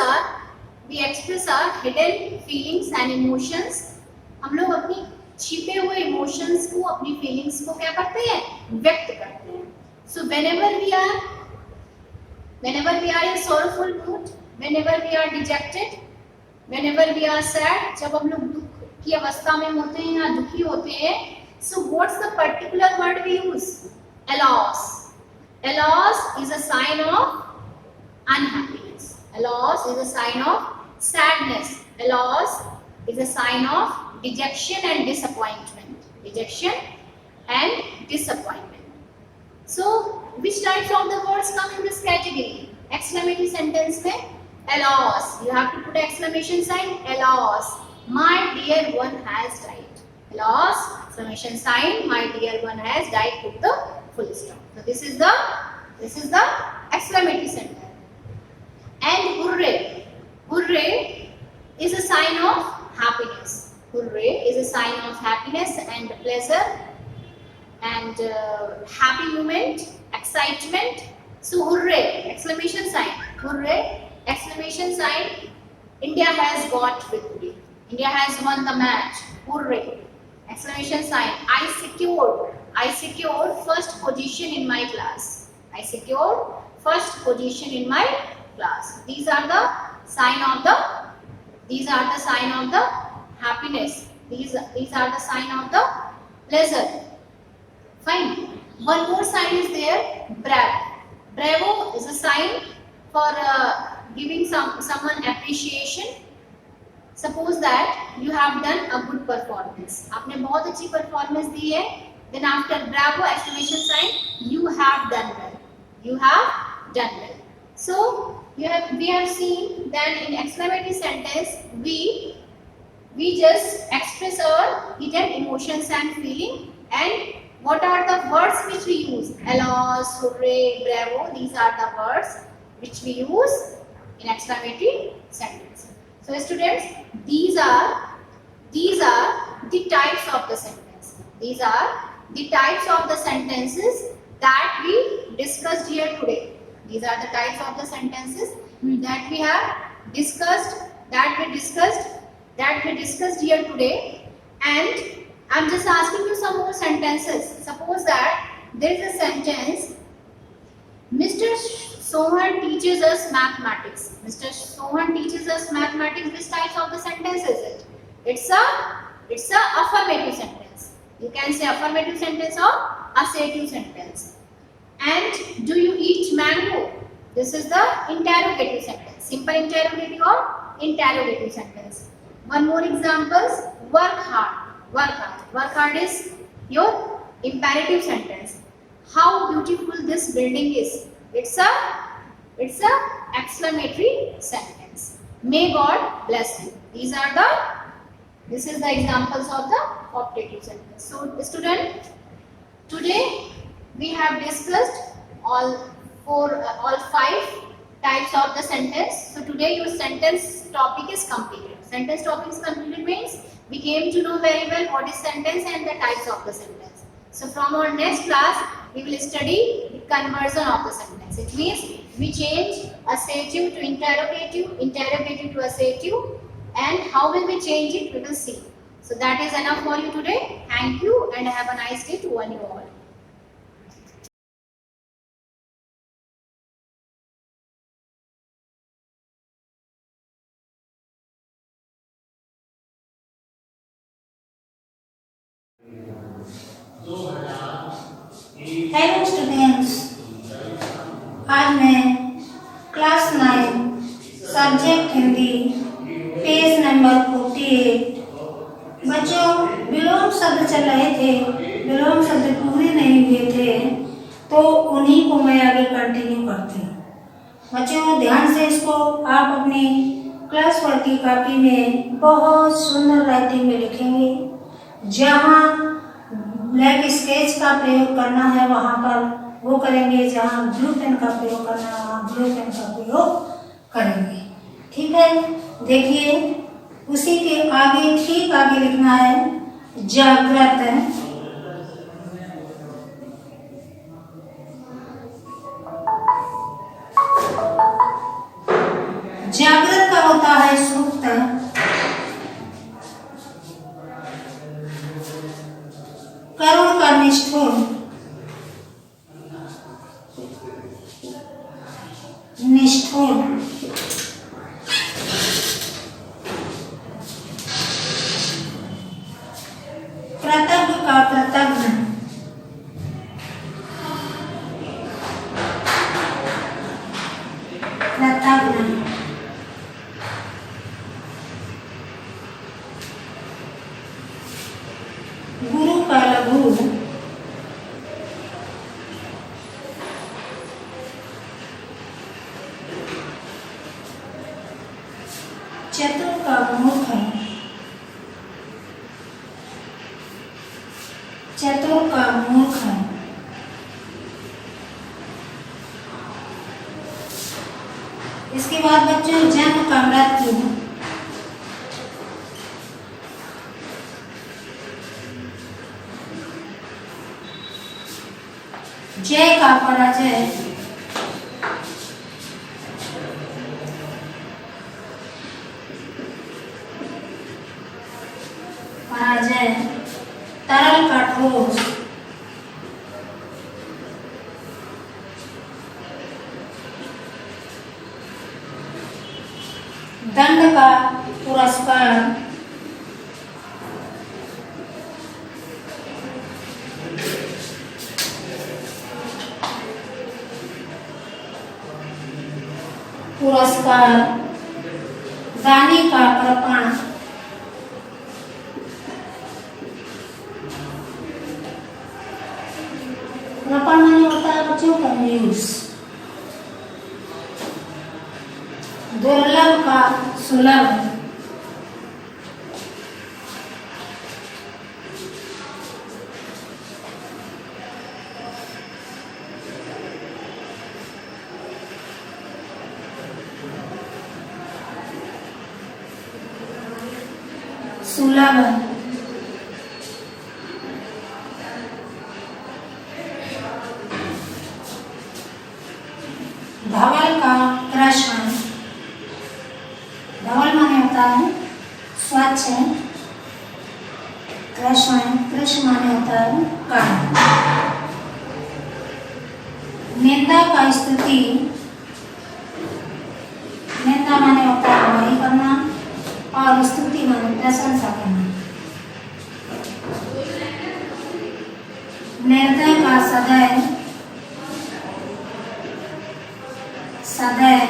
our hidden feelings and emotions. हम लोग अपनी छिपे हुए emotions को, अपनी feelings को क्या करते हैं, व्यक्त करते हैं. So whenever we are in sorrowful mood, whenever we are dejected, whenever we are sad, जब हम लोग दुख की अवस्था में होते हैं या दुखी होते हैं, so what's the particular word we use? Alas. Alas is a sign of unhappiness. Alas is a sign of sadness. Alas is a sign of dejection and disappointment. Dejection and disappointment. So, which types of the words come in this category? Exclamatory sentence में alas, you have to put exclamation sign. Alas, my dear one has died. Alas, exclamation sign. My dear one has died. Put the full stop. So this is the exclamatory sentence. And hooray. Hooray is a sign of happiness. Hooray is a sign of happiness and pleasure and happy moment, excitement. So hooray, exclamation sign. Hooray, exclamation sign. India has got victory. India has won the match. Hooray! Exclamation sign. I secured first position in my class. I secured first position in my class. These are the sign of the happiness. These are the sign of the pleasure. Fine. One more sign is there. Bravo. Bravo is a sign for giving someone appreciation. Suppose that you have done a good performance. आपने बहुत अच्छी performance दी है. Then after bravo exclamation sign, you have done well. You have done well. So we have seen that in exclamatory sentence we just express our hidden emotions and feeling. And what are the words which we use? Alas, hooray, bravo. These are the words which we use in exclamatory sentence. So students, these are the types of the sentence. These are the types of the sentences that we discussed here today. These are the types of the sentences that we have discussed, that we discussed here today. And I'm just asking you some more sentences. Suppose that there is a sentence, Mr. Sohan teaches us mathematics. Mr. Sohan teaches us mathematics. Which types of the sentence is it? It's a affirmative sentence. You can say affirmative sentence or assertive sentence. And do you eat mango? This is the interrogative sentence. Simple interrogative or interrogative sentence. One more examples. Work hard. Work hard. Work hard is your imperative sentence. How beautiful this building is. It's a exclamatory sentence. May God bless you. This is the examples of the optative sentence. So student, today we have discussed all 5 types of the sentence. So today your sentence topic is completed. Sentence topic is completed means we came to know very well what is sentence and the types of the sentence. So from our next class we will study the conversion of the sentence. It means we change assertive to interrogative, interrogative to assertive, and how will we change it, we will see. So that is enough for you today. Thank you and have a nice day to one you all. Hello students, आज मैं class 9 subject Hindi page number 48 बच्चों विलोम शब्द चल रहे थे, विलोम शब्द पूरे नहीं हुए थे तो उन्हीं को मैं आगे कंटिन्यू करती हूँ। बच्चों ध्यान से इसको आप अपनी क्लास वर्क की कॉपी में बहुत सुंदर राइटिंग में लिखेंगे। जहाँ ब्लैक स्केच का प्रयोग करना है वहाँ पर वो करेंगे, जहाँ ब्लू पेन का प्रयोग करना है वहाँ ब्लू पेन का प्रयोग करेंगे। ठीक है, देखिए उसी के आगे ठीक आगे लिखना है जागृत। जागृत का होता है सुप्त, करुण का निष्ठुर, निष्ठुर, कृतज्ञ का कृतज्ञ, कृतज्ञ, गुरु का लघु, चतुर का मूर्ख, चतुर का मूर्ख, इसके बाद बच्चों जन्म का मृत्यु, जय का पराजय, पराजय, तरल का ठोस, दंड का पुरस्कार, पुरस्कार, दानी का कृपण, कृपण माने होता है बच्चों का न्यूज, दुर्लभ का सुलभ, सुलभ, धवल का कृष्ण, धवल माने होता है स्वच्छ, कृष्ण, कृष्ण माने होता है काला, निंदा का स्तुति, निंदा माने होता है बुराई करना और स्तुति माने प्रशंसा करना, निर्दय का सदैव, सदैव,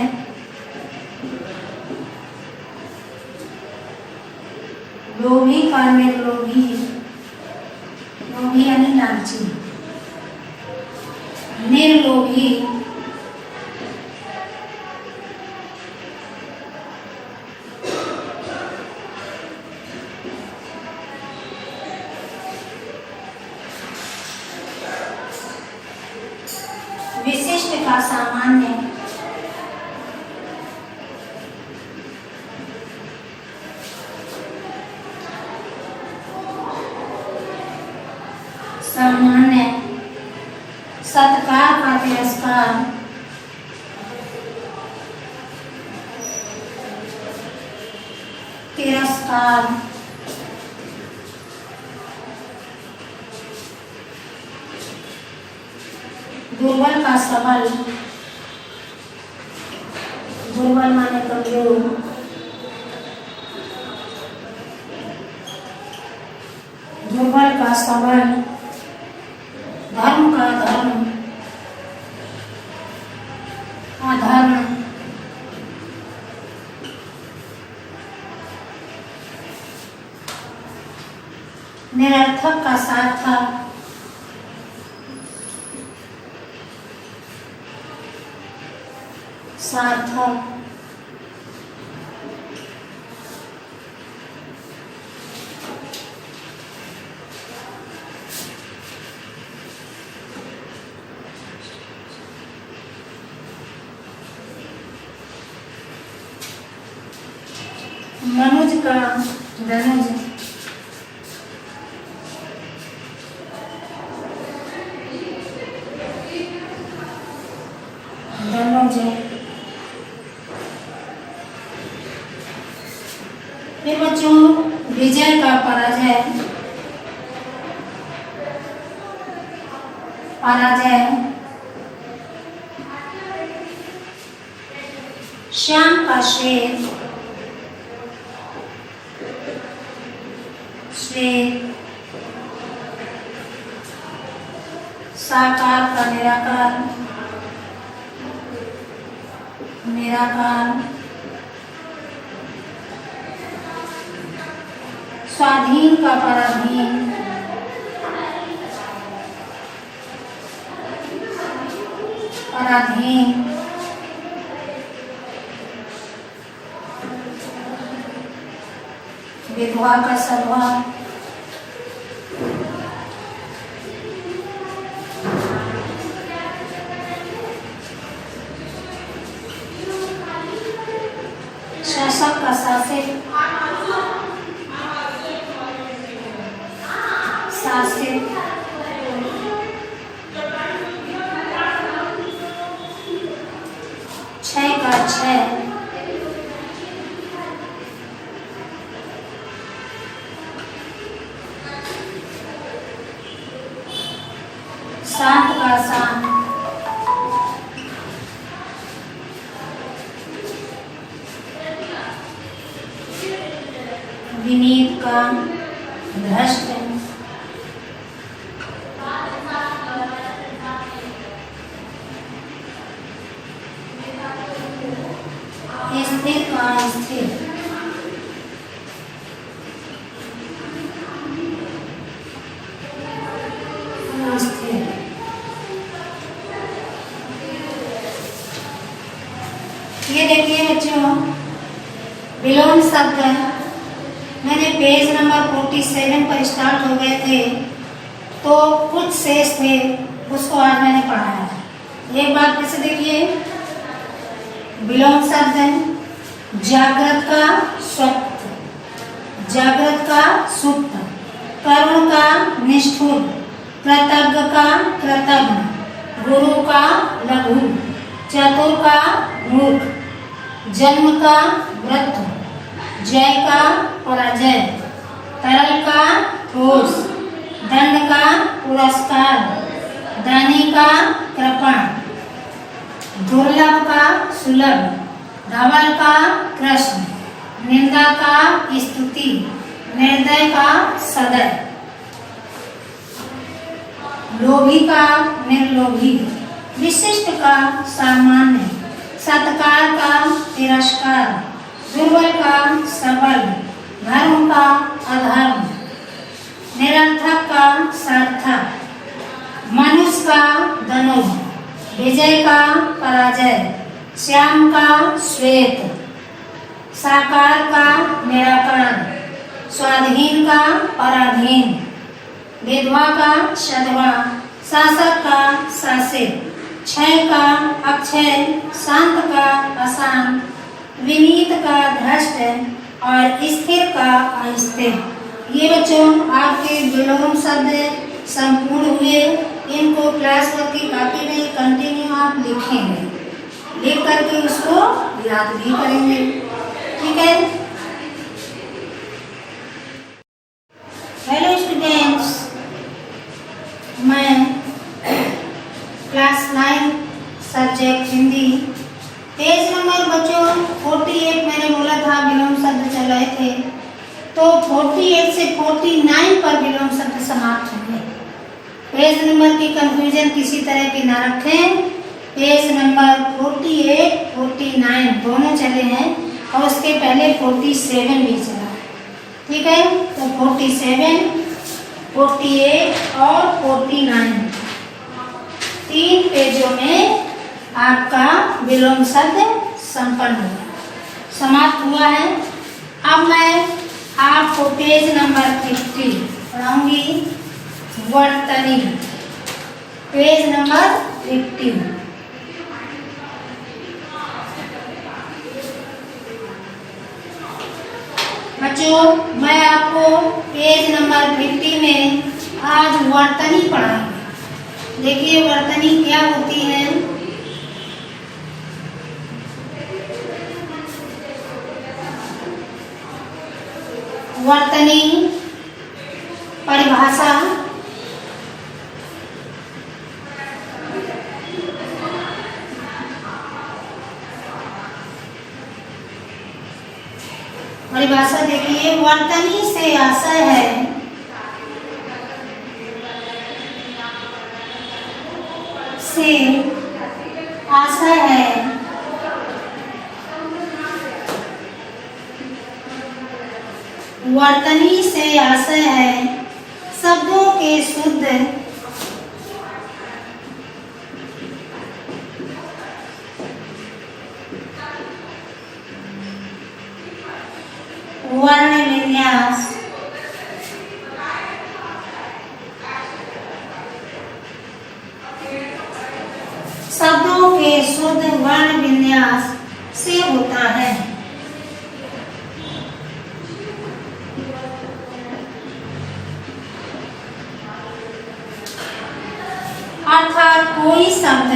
लोभी का निर्लोभी, लोभी यानी लालची, निर्लोभी, विशिष्ट का सामान्य, सामान्य, सत्कार का तिरस्कार, तिरस्कार, दुर्बल का सबल, दुर्बल माने कमजोर, दुर्बल का सबल, धर्म का धर्म, अधर्म, निरर्थक का सार्थक, सार्थक, मनुज का धनुज, धनुज, फिर बच्चों विजय का पराजय, पराजय, श्याम का शेर, शेर, साकार का निराकार, निराकार, स्वाधीन का पराधीन, पराधीन, विधवा का सधवा, शासक का शासित, शासित, क्षय का क्षय, शांत का शांत, विनीत का धृष्ट, स्थिर का स्थिर, स्थिर। ये देखिए बच्चों, विलोम शब्द मैंने पेज नंबर 47 पर स्टार्ट हो गए थे, तो कुछ शेष थे, उसको आज मैंने पढ़ाया है। एक बार फिर से देखिए, विलोम शब्द है जागृत का स्वप्न, जागृत का सुप्त, करुण का निष्ठुर, कृतज्ञ का कृतज्ञ, गुरु का लघु, चतुर का मूर्ख, जन्म का मृत्यु, जय का पराजय, तरल का ठोस, दंड का पुरस्कार, दानी का कृपण, दुर्लभ का सुलभ, धवल का कृष्ण, निंदा का स्तुति, निर्दय का सदय, लोभी का निर्लोभी, विशिष्ट का सामान्य, सत्कार का तिरस्कार, दुर्बल का सबल, धर्म का अधर्म, निरर्थक का सार्थक, मनुष्य का धनुष, विजय का पराजय, श्याम का श्वेत, साकार का निराकार, स्वाधीन का पराधीन, विधवा का सधवा, शासक का शासित, क्षय का अक्षय, शांत का अशांत, विनीत का भ्रष्ट और स्थिर का अस्थिर। ये बच्चों आपके विलोम शब्द संपूर्ण हुए। इनको क्लास वर्क की कॉपी में कंटिन्यू आप लिखेंगे, लिख करके उसको याद भी करेंगे, ठीक है। हेलो स्टूडेंट्स, मैं class 9 subject Hindi page number बच्चों 48 मैंने बोला था विलोम शब्द चल रहे थे, तो 48 से 49 पर विलोम शब्द समाप्त होंगे। पेज नंबर की कंफ्यूजन किसी तरह की ना रखें। पेज नंबर 48, 49 दोनों चले हैं और उसके पहले 47 भी चला, ठीक है। तो 47, 48 और 49 तीन पेजों में आपका विलोम शब्द संपन्न हुआ, समाप्त हुआ है। अब मैं आपको पेज नंबर 50 पढ़ाऊंगी, वर्तनी, पेज नंबर 50। बच्चों मैं आपको पेज नंबर 50 में आज वर्तनी पढ़ाऊंगी। देखिए वर्तनी क्या होती है। वर्तनी परिभाषा देखिए, वर्तनी से आशय है वर्तनी से आशय है शब्दों के शुद्ध वर्ण विन्यास, शब्दों के शुद्ध वर्ण विन्यास से होता है। अर्थात कोई शब्द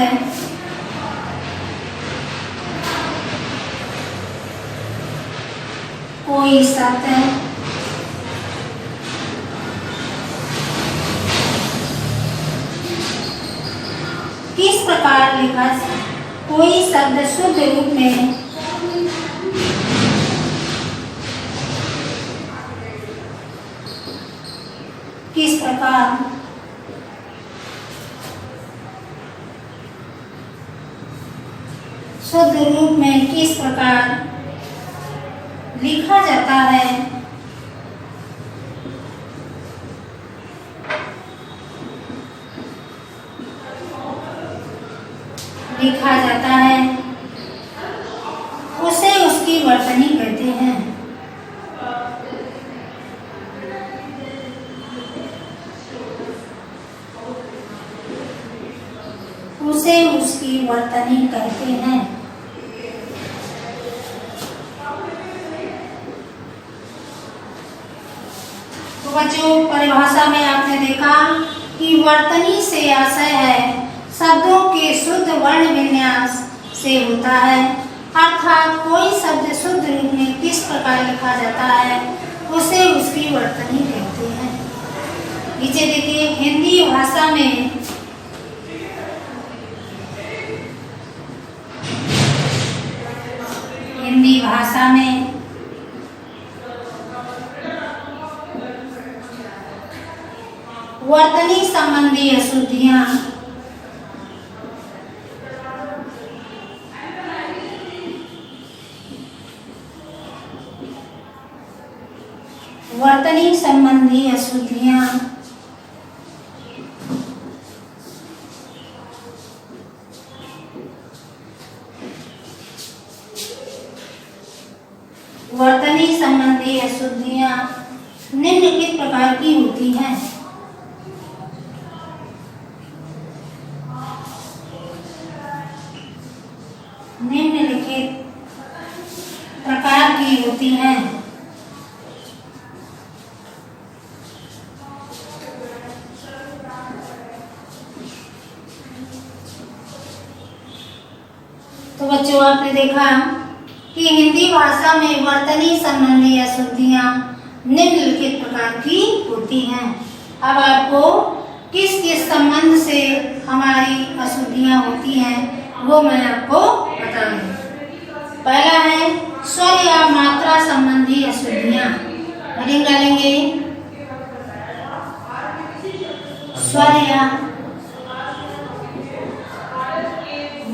कोई शब्द शुद्ध रूप में किस प्रकार शुद्ध रूप में किस प्रकार लिखा जाता है, उसे उसकी वर्तनी कहते हैं। उसे उसकी वर्तनी कहते हैं। तो बच्चों, परिभाषा में आपने देखा कि वर्तनी से आशय है शब्दों के शुद्ध वर्ण विन्यास से होता है, अर्थात कोई शब्द शुद्ध रूप में किस प्रकार लिखा जाता है उसे उसकी वर्तनी कहते हैं। नीचे देखिए, हिंदी भाषा में वर्तनी संबंधी अशुद्धियां निम्नलिखित प्रकार की होती हैं। तो बच्चों, आपने देखा कि हिंदी भाषा में वर्तनी संबंधी अशुद्धियां निम्नलिखित प्रकार की होती हैं। अब आपको किस किस संबंध से हमारी अशुद्धियां होती हैं वो मैं आपको बताऊंगी। पहला है स्वर या मात्रा संबंधी अशुद्धियां। हेडिंग डालेंगे, स्वर या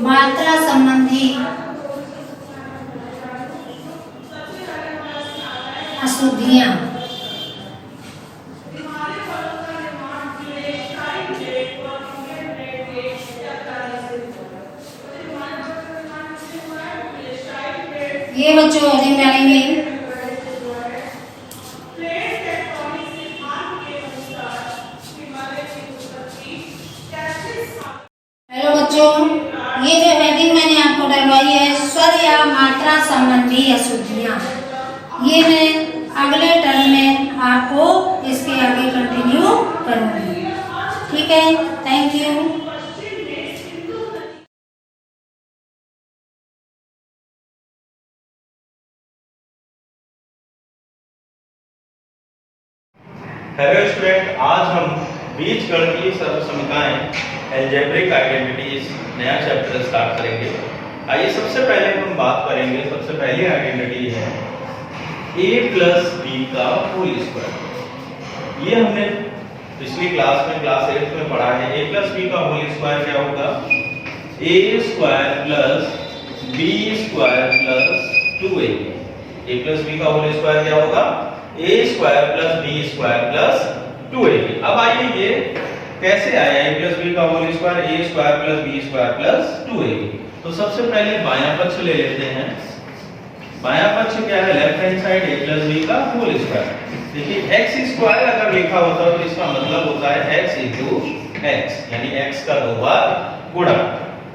मात्रा संबंधी अशुद्धियां। ये बच्चों हेडिंग डालेंगे, हेलो बच्चों, ये जो हेडिंग मैंने आपको डलवाई है स्वर या मात्रा संबंधी अशुद्धियां, ये मैं अगले टर्म में आपको इसके आगे कंटिन्यू करूंगी। ठीक है, थैंक यू। हेलो स्टूडेंट, आज हम बीजगणितीय सर्वसमीकरण अलजेब्रिक आइडेंटिटीज नया चैप्टर स्टार्ट करेंगे। आइए सबसे पहले हम बात करेंगे, सबसे पहली आइडेंटिटी है a प्लस बी का होल स्क्वायर। ये हमने पिछली क्लास में क्लास 8 में पढ़ा है। a प्लस बी का होल स्क्वायर क्या होगा? a square plus b square plus 2ab। a plus B का होल स्क्वायर क्या होगा? a square plus b square plus 2ab। अब आइए ये कैसे आया a प्लस b का whole square, a square plus b square plus 2ab। तो सबसे पहले बायां पक्ष ले लेते हैं। बायां पक्ष क्या है? Left hand side a plus b का होल स्क्वायर। देखिए x स्क्वायर अगर लिखा होता तो इसका मतलब होता है x into x, यानी x का 2 बार गुणा।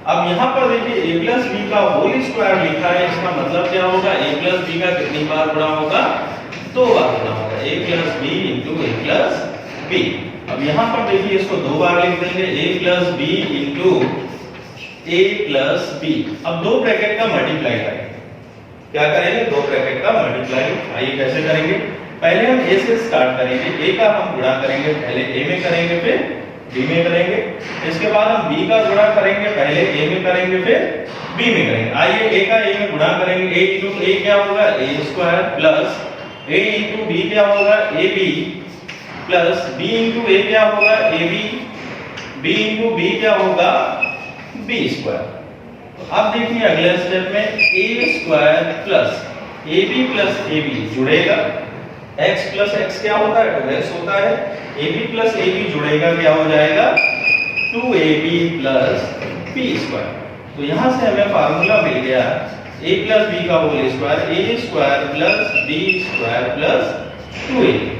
अब यहाँ पर देखिए a प्लस b का होल स्क्वायर लिखा है, इसका मतलब क्या होगा? a प्लस b का कितनी बार गुणा होगा? 2 बार गुणा होगा। a plus b into a plus b। अब यहाँ पर देखिए इसको 2 बार लिख देंगे, a plus b into a plus b। अब 2 ब्रैकेट का मल्टीप्लाई करेंगे। क्या करेंगे? 2 ब्रैकेट का मल्टीप्लाई। आइए कैसे करेंगे? पहले हम a से स्टार्ट करेंगे, a का हम गुणा करेंगे, पहले a में करेंगे फिर डी में करेंगे। इसके बाद हम बी का गुणा करेंगे, पहले ए में करेंगे फिर बी में करेंगे। आइए ए का ए में गुणा करेंगे, ए इंटू ए क्या होगा A square plus A into B क्या होगा A B plus B into A क्या होगा ए बी इंटू बी क्या होगा बी स्क्वायर। अब देखिए अगले स्टेप में A square plus A B plus A B जुड़ेगा, x प्लस x क्या होता है 2x होता है, A B plus A B जुड़ेगा क्या हो जाएगा 2ab प्लस बी स्क्वायर। तो यहाँ से हमें फार्मूला मिल गया a प्लस बी का whole square A square plus B square plus 2ab।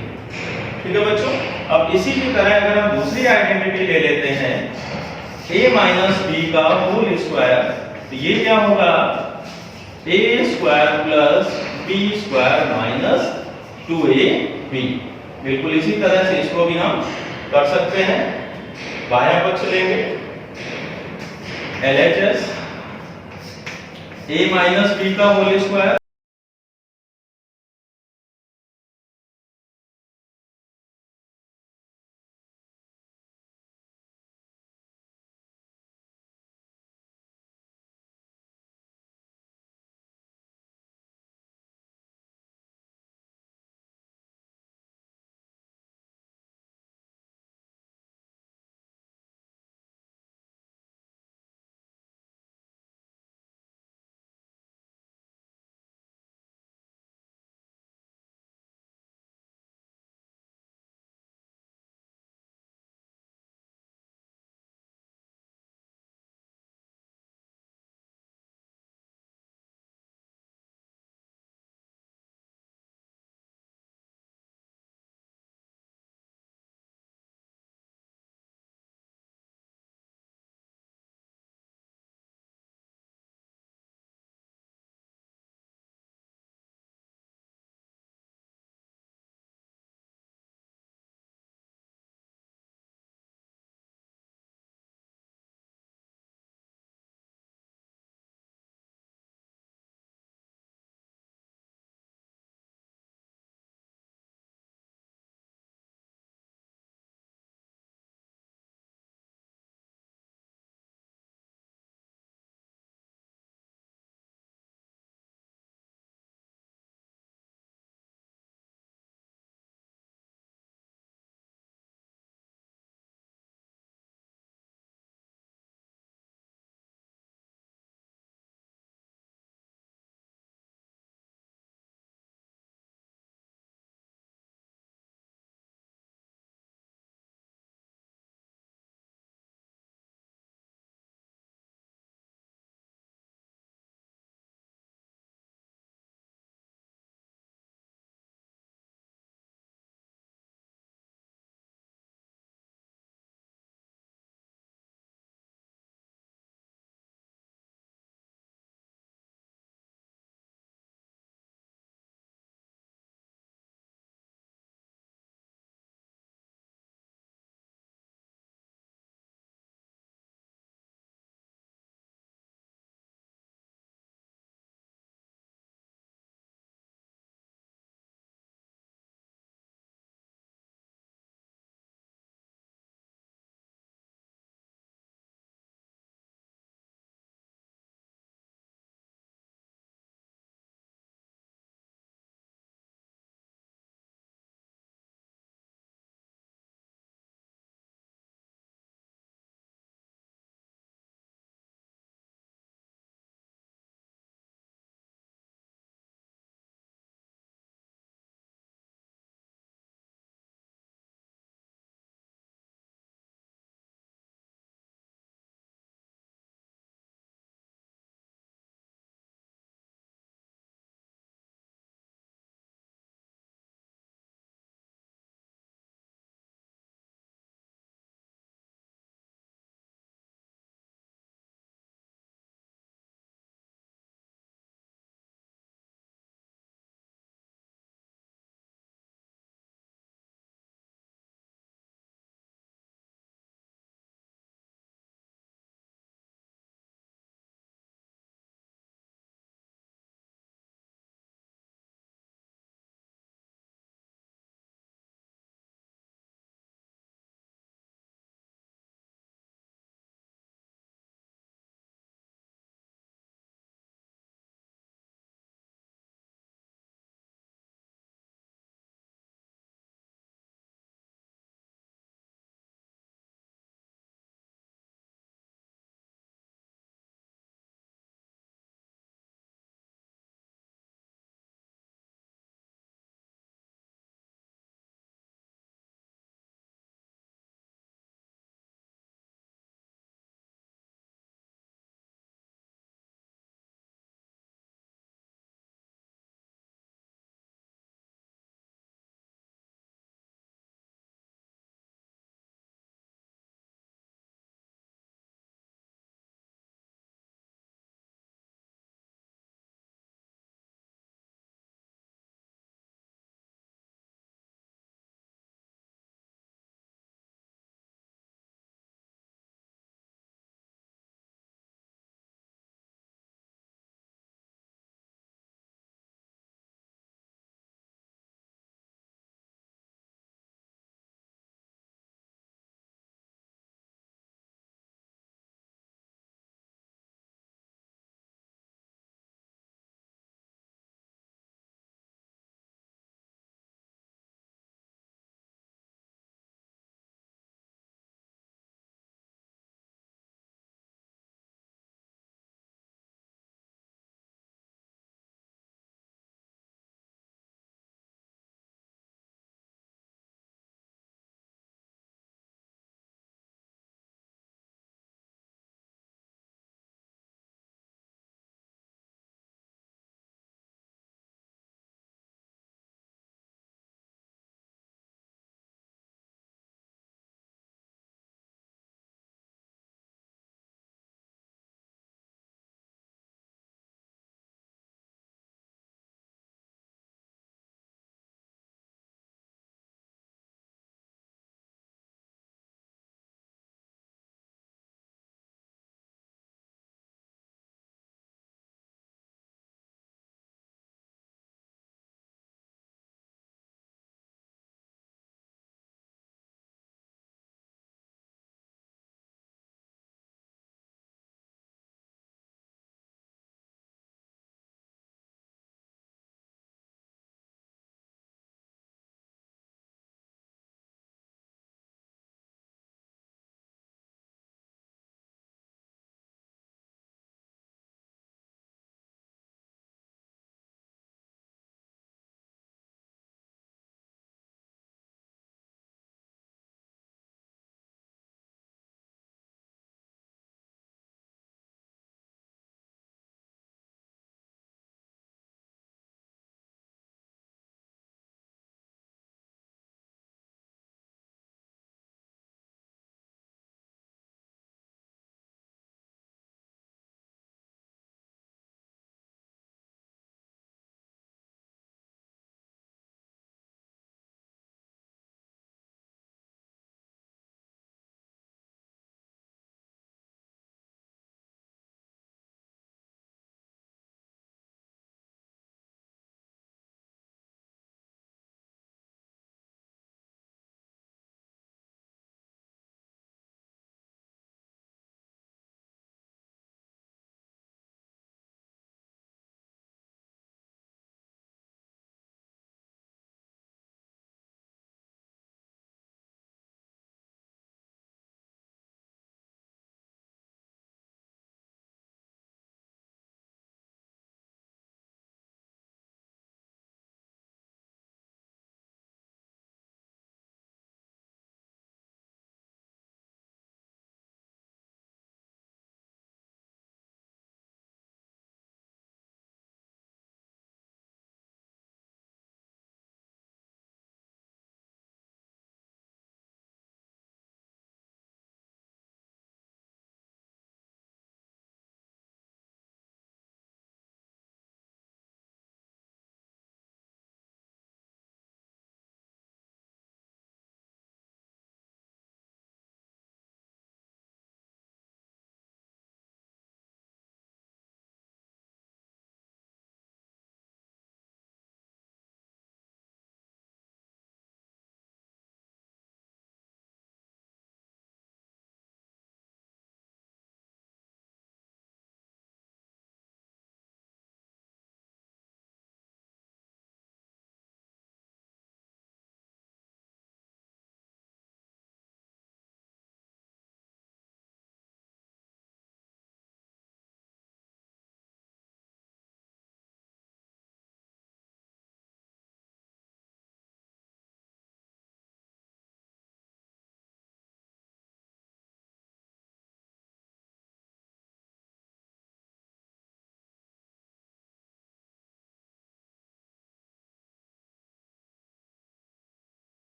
ठीक है बच्चों। अब इसी की तरह अगर हम दूसरी आइडेंटिटी ले लेते हैं a माइनस बी का होल स्क्वायर, तो ये क्या होगा a square plus B square minus 2ab। बिल्कुल इसी तरह से इसको भी हम कर सकते हैं। बायां पक्ष लेंगे LHS a माइनस बी का whole square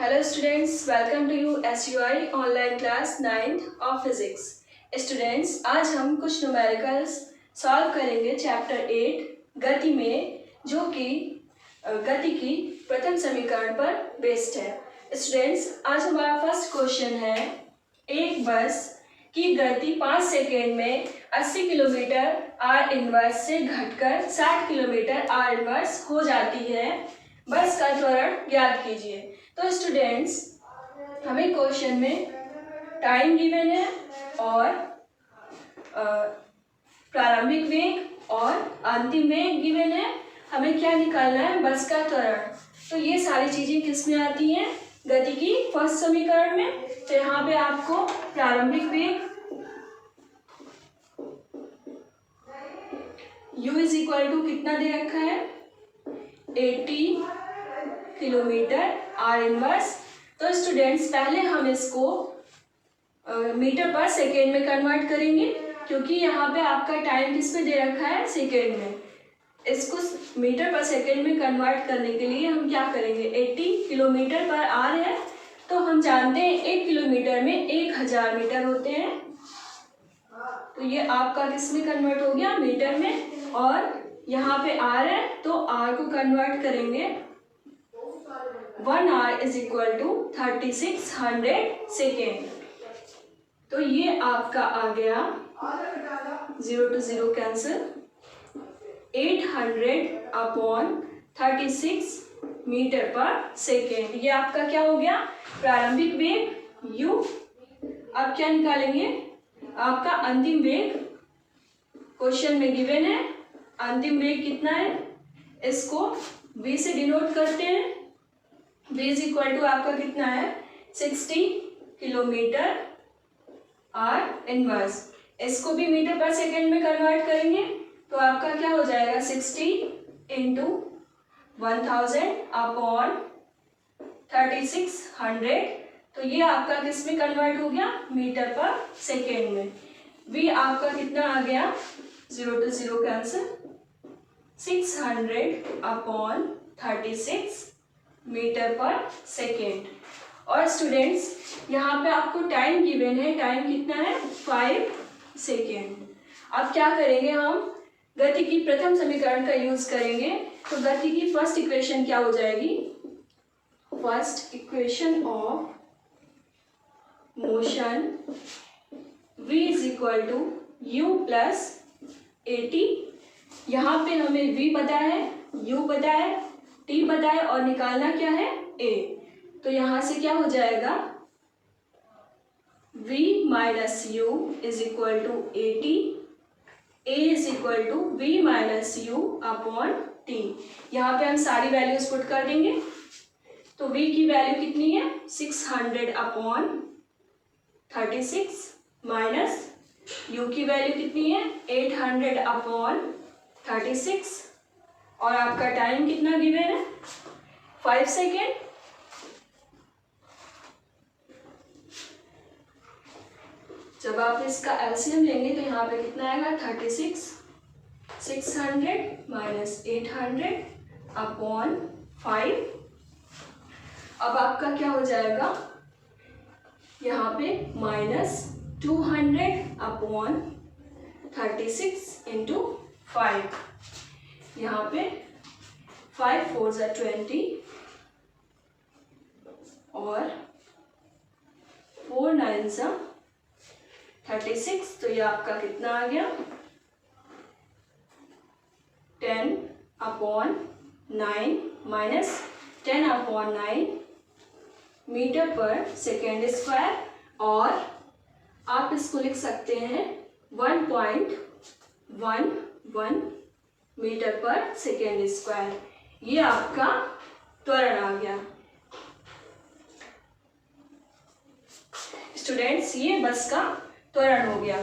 Hello students, welcome to you SUI online class 9th of physics. Students, आज हम कुछ न्यूमेरिकल्स सॉल्व करेंगे चैप्टर 8 गति में, जो कि गति की प्रथम समीकरण पर बेस्ड है। स्टूडेंट्स, आज हमारा फर्स्ट क्वेश्चन है, एक बस की गति 5 सेकेंड में 80 किलोमीटर आर इनवर्स से घटकर 60 किलोमीटर आर इनवर्स हो जाती है। बस का त्वरण ज्ञात कीजिए। तो स्टूडेंट्स, हमें क्वेश्चन में टाइम गिवन है और प्रारंभिक वेग और अंतिम वेग गिवन है। हमें क्या निकालना है? बस का त्वरण। तो ये सारी चीज़ें किस में आती हैं? गति की फर्स्ट समीकरण में। तो यहाँ पे आपको प्रारंभिक वेग u इज इक्वल टू कितना दे रखा है? 80 किलोमीटर आर इनवर्स। तो स्टूडेंट्स, पहले हम इसको मीटर पर सेकेंड में कन्वर्ट करेंगे, क्योंकि यहाँ पे आपका टाइम किस में दे रखा है? सेकेंड में। इसको मीटर पर सेकेंड में कन्वर्ट करने के लिए हम क्या करेंगे? 80 किलोमीटर पर आर है, तो हम जानते हैं 1 किलोमीटर में 1000 मीटर होते हैं। तो ये आपका किस में कन्वर्ट हो गया? मीटर में। और यहाँ पे आर है, तो आर को कन्वर्ट करेंगे 1 hour is equal to 3600 second. तो ये आपका आ गया 0 to 0 कैंसिल, 800 अपॉन 36 मीटर पर सेकेंड। ये आपका क्या हो गया? प्रारंभिक वेग u। अब क्या निकालेंगे? आपका अंतिम वेग क्वेश्चन में गिवन है। अंतिम वेग कितना है? इसको v से डिनोट करते हैं। v इज इक्वल टू आपका कितना है? 60 किलोमीटर आर इनवर्स। इसको भी मीटर पर सेकेंड में कन्वर्ट करेंगे, तो आपका क्या हो जाएगा? 60 इंटू 1000 अपॉन 3600। तो ये आपका किस में कन्वर्ट हो गया? मीटर पर सेकेंड में। v आपका कितना आ गया? 0 to 0 कैंसिल, 600 अपॉन 36 मीटर पर सेकेंड। और स्टूडेंट्स, यहाँ पे आपको टाइम गिवन है। टाइम कितना है? 5 सेकेंड। अब क्या करेंगे? हम गति की प्रथम समीकरण का यूज करेंगे। तो गति की फर्स्ट इक्वेशन क्या हो जाएगी? First equation of motion v is equal to u plus 80। यहाँ पे हमें v पता है, u पता है, t पता है, और निकालना क्या है? a। तो यहाँ से क्या हो जाएगा? v minus u is equal to 80, a is equal to v minus u upon t। यहाँ पे हम सारी वैल्यूज पुट कर देंगे। तो v की वैल्यू कितनी है? 600 अपॉन 36 माइनस u की वैल्यू कितनी है? 800 अपॉन 36। और आपका टाइम कितना गिवन है? 5 सेकेंड। जब आप इसका एलसीएम लेंगे तो यहाँ पे कितना आएगा? 36, 600 माइनस 800 अपॉन 5। अब आपका क्या हो जाएगा? यहाँ पे माइनस 200 अपॉन 36 इंटू 5। यहाँ पे 5 4 ज़ा 20 और 4 9 ज़ा 36। तो ये आपका कितना आ गया? 10 अपॉन 9 माइनस 10 अपॉन 9 मीटर पर सेकेंड स्क्वायर। और आप इसको लिख सकते हैं 1.11 मीटर पर सेकेंड स्क्वायर। ये आपका त्वरण आ गया। स्टूडेंट्स, ये बस का त्वरण हो गया।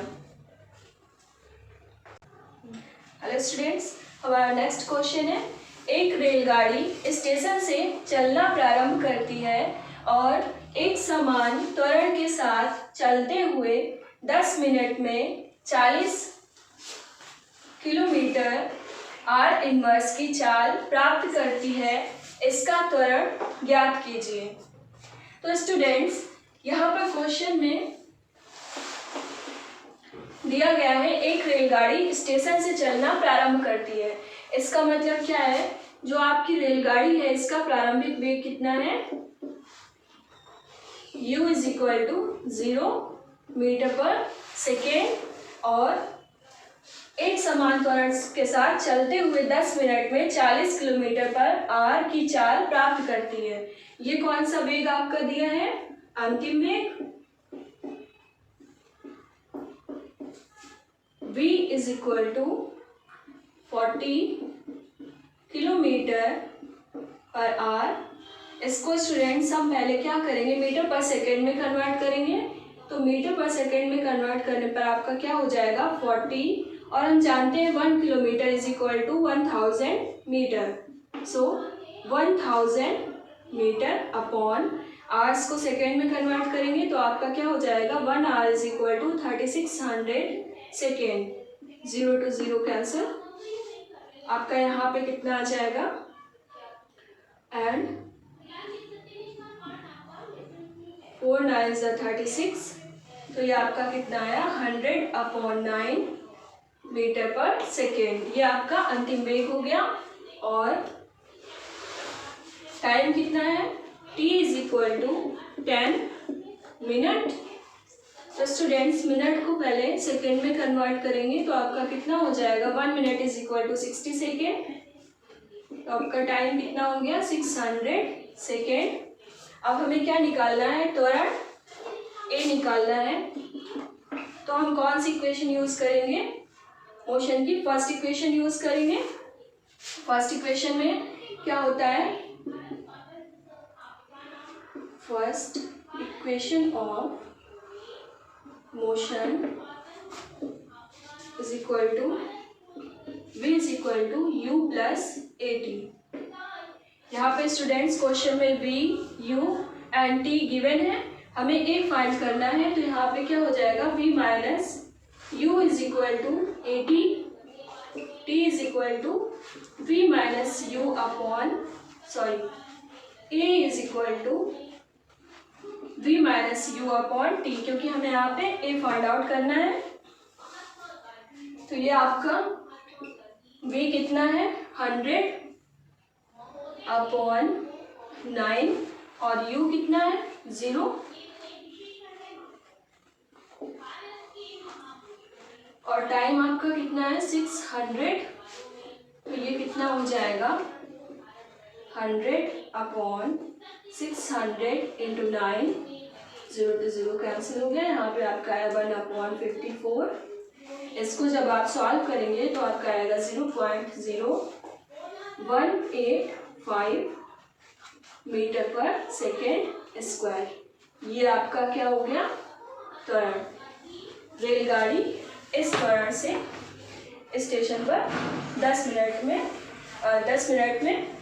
हेलो स्टूडेंट्स, हमारा नेक्स्ट क्वेश्चन है, एक रेलगाड़ी स्टेशन से चलना प्रारंभ करती है और एक समान त्वरण के साथ चलते हुए 10 मिनट में 40 किलोमीटर आर इनवर्स की चाल प्राप्त करती है। इसका त्वरण ज्ञात कीजिए। तो स्टूडेंट्स यहाँ पर क्वेश्चन में दिया गया है एक रेलगाड़ी स्टेशन से चलना प्रारंभ करती है। इसका मतलब क्या है, जो आपकी रेलगाड़ी है इसका प्रारंभिक वेग कितना है, u is equal to 0 metre पर सेकेंड, और एक समान त्वरण के साथ चलते हुए 10 मिनट में 40 किलोमीटर पर आर की चाल प्राप्त करती है। ये कौन सा वेग आपका दिया है, अंतिम वेग। v is equal to 40 kilometre पर आर। इसको स्टूडेंट्स हम पहले क्या करेंगे, मीटर पर सेकेंड में कन्वर्ट करेंगे। तो मीटर पर सेकेंड में कन्वर्ट करने पर आपका क्या हो जाएगा 40, और हम जानते हैं 1 kilometre is equal to 1000 metre. So 1000 metre upon hours को सेकेंड में कन्वर्ट करेंगे तो आपका क्या हो जाएगा 1 hour is equal to 3600 second. 0 to 0 cancel, आपका यहाँ पे कितना आ जाएगा, एंड 4 9 36, तो ये आपका कितना आया 100/9 मीटर पर सेकेंड। ये आपका अंतिम वेग हो गया। और टाइम कितना है, t is equal to 10 minute. तो स्टूडेंट्स मिनट को पहले सेकेंड में कन्वर्ट करेंगे तो आपका कितना हो जाएगा 1 minute is equal to 60 second. तो आपका टाइम कितना हो गया 600 सेकेंड। अब हमें क्या निकालना है, त्वरण a निकालना है। तो हम कौन सी इक्वेशन यूज करेंगे, मोशन की फर्स्ट इक्वेशन यूज करेंगे। फर्स्ट इक्वेशन में क्या होता है, first equation of motion is equal to v is equal to u plus at। यहाँ पे स्टूडेंट्स क्वेश्चन में v, u and t given है, हमें a फाइंड करना है। तो यहाँ पे क्या हो जाएगा v minus u is equal to at, t is equal to v minus u upon a is equal to v minus u upon t, क्योंकि हमें यहाँ पे a फाइंड आउट करना है। तो ये आपका v कितना है 100 अपॉन 9 और u कितना है 0। और टाइम आपका कितना है 600। तो ये कितना हो जाएगा 100 अपॉन 600 इंटू 9, 0 to 0 कैंसिल हो गया। यहाँ पे आपका आया 1/54। इसको जब आप सॉल्व करेंगे तो आपका आएगा 0.0185 मीटर पर सेकेंड स्क्वायर। ये आपका क्या हो गया त्वरण। रेलगाड़ी इस त्वरण से स्टेशन पर 10 मिनट में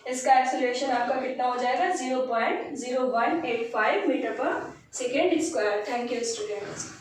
इसका एक्सेलरेशन आपका कितना हो जाएगा 0.0185 मीटर पर second square. Thank you students.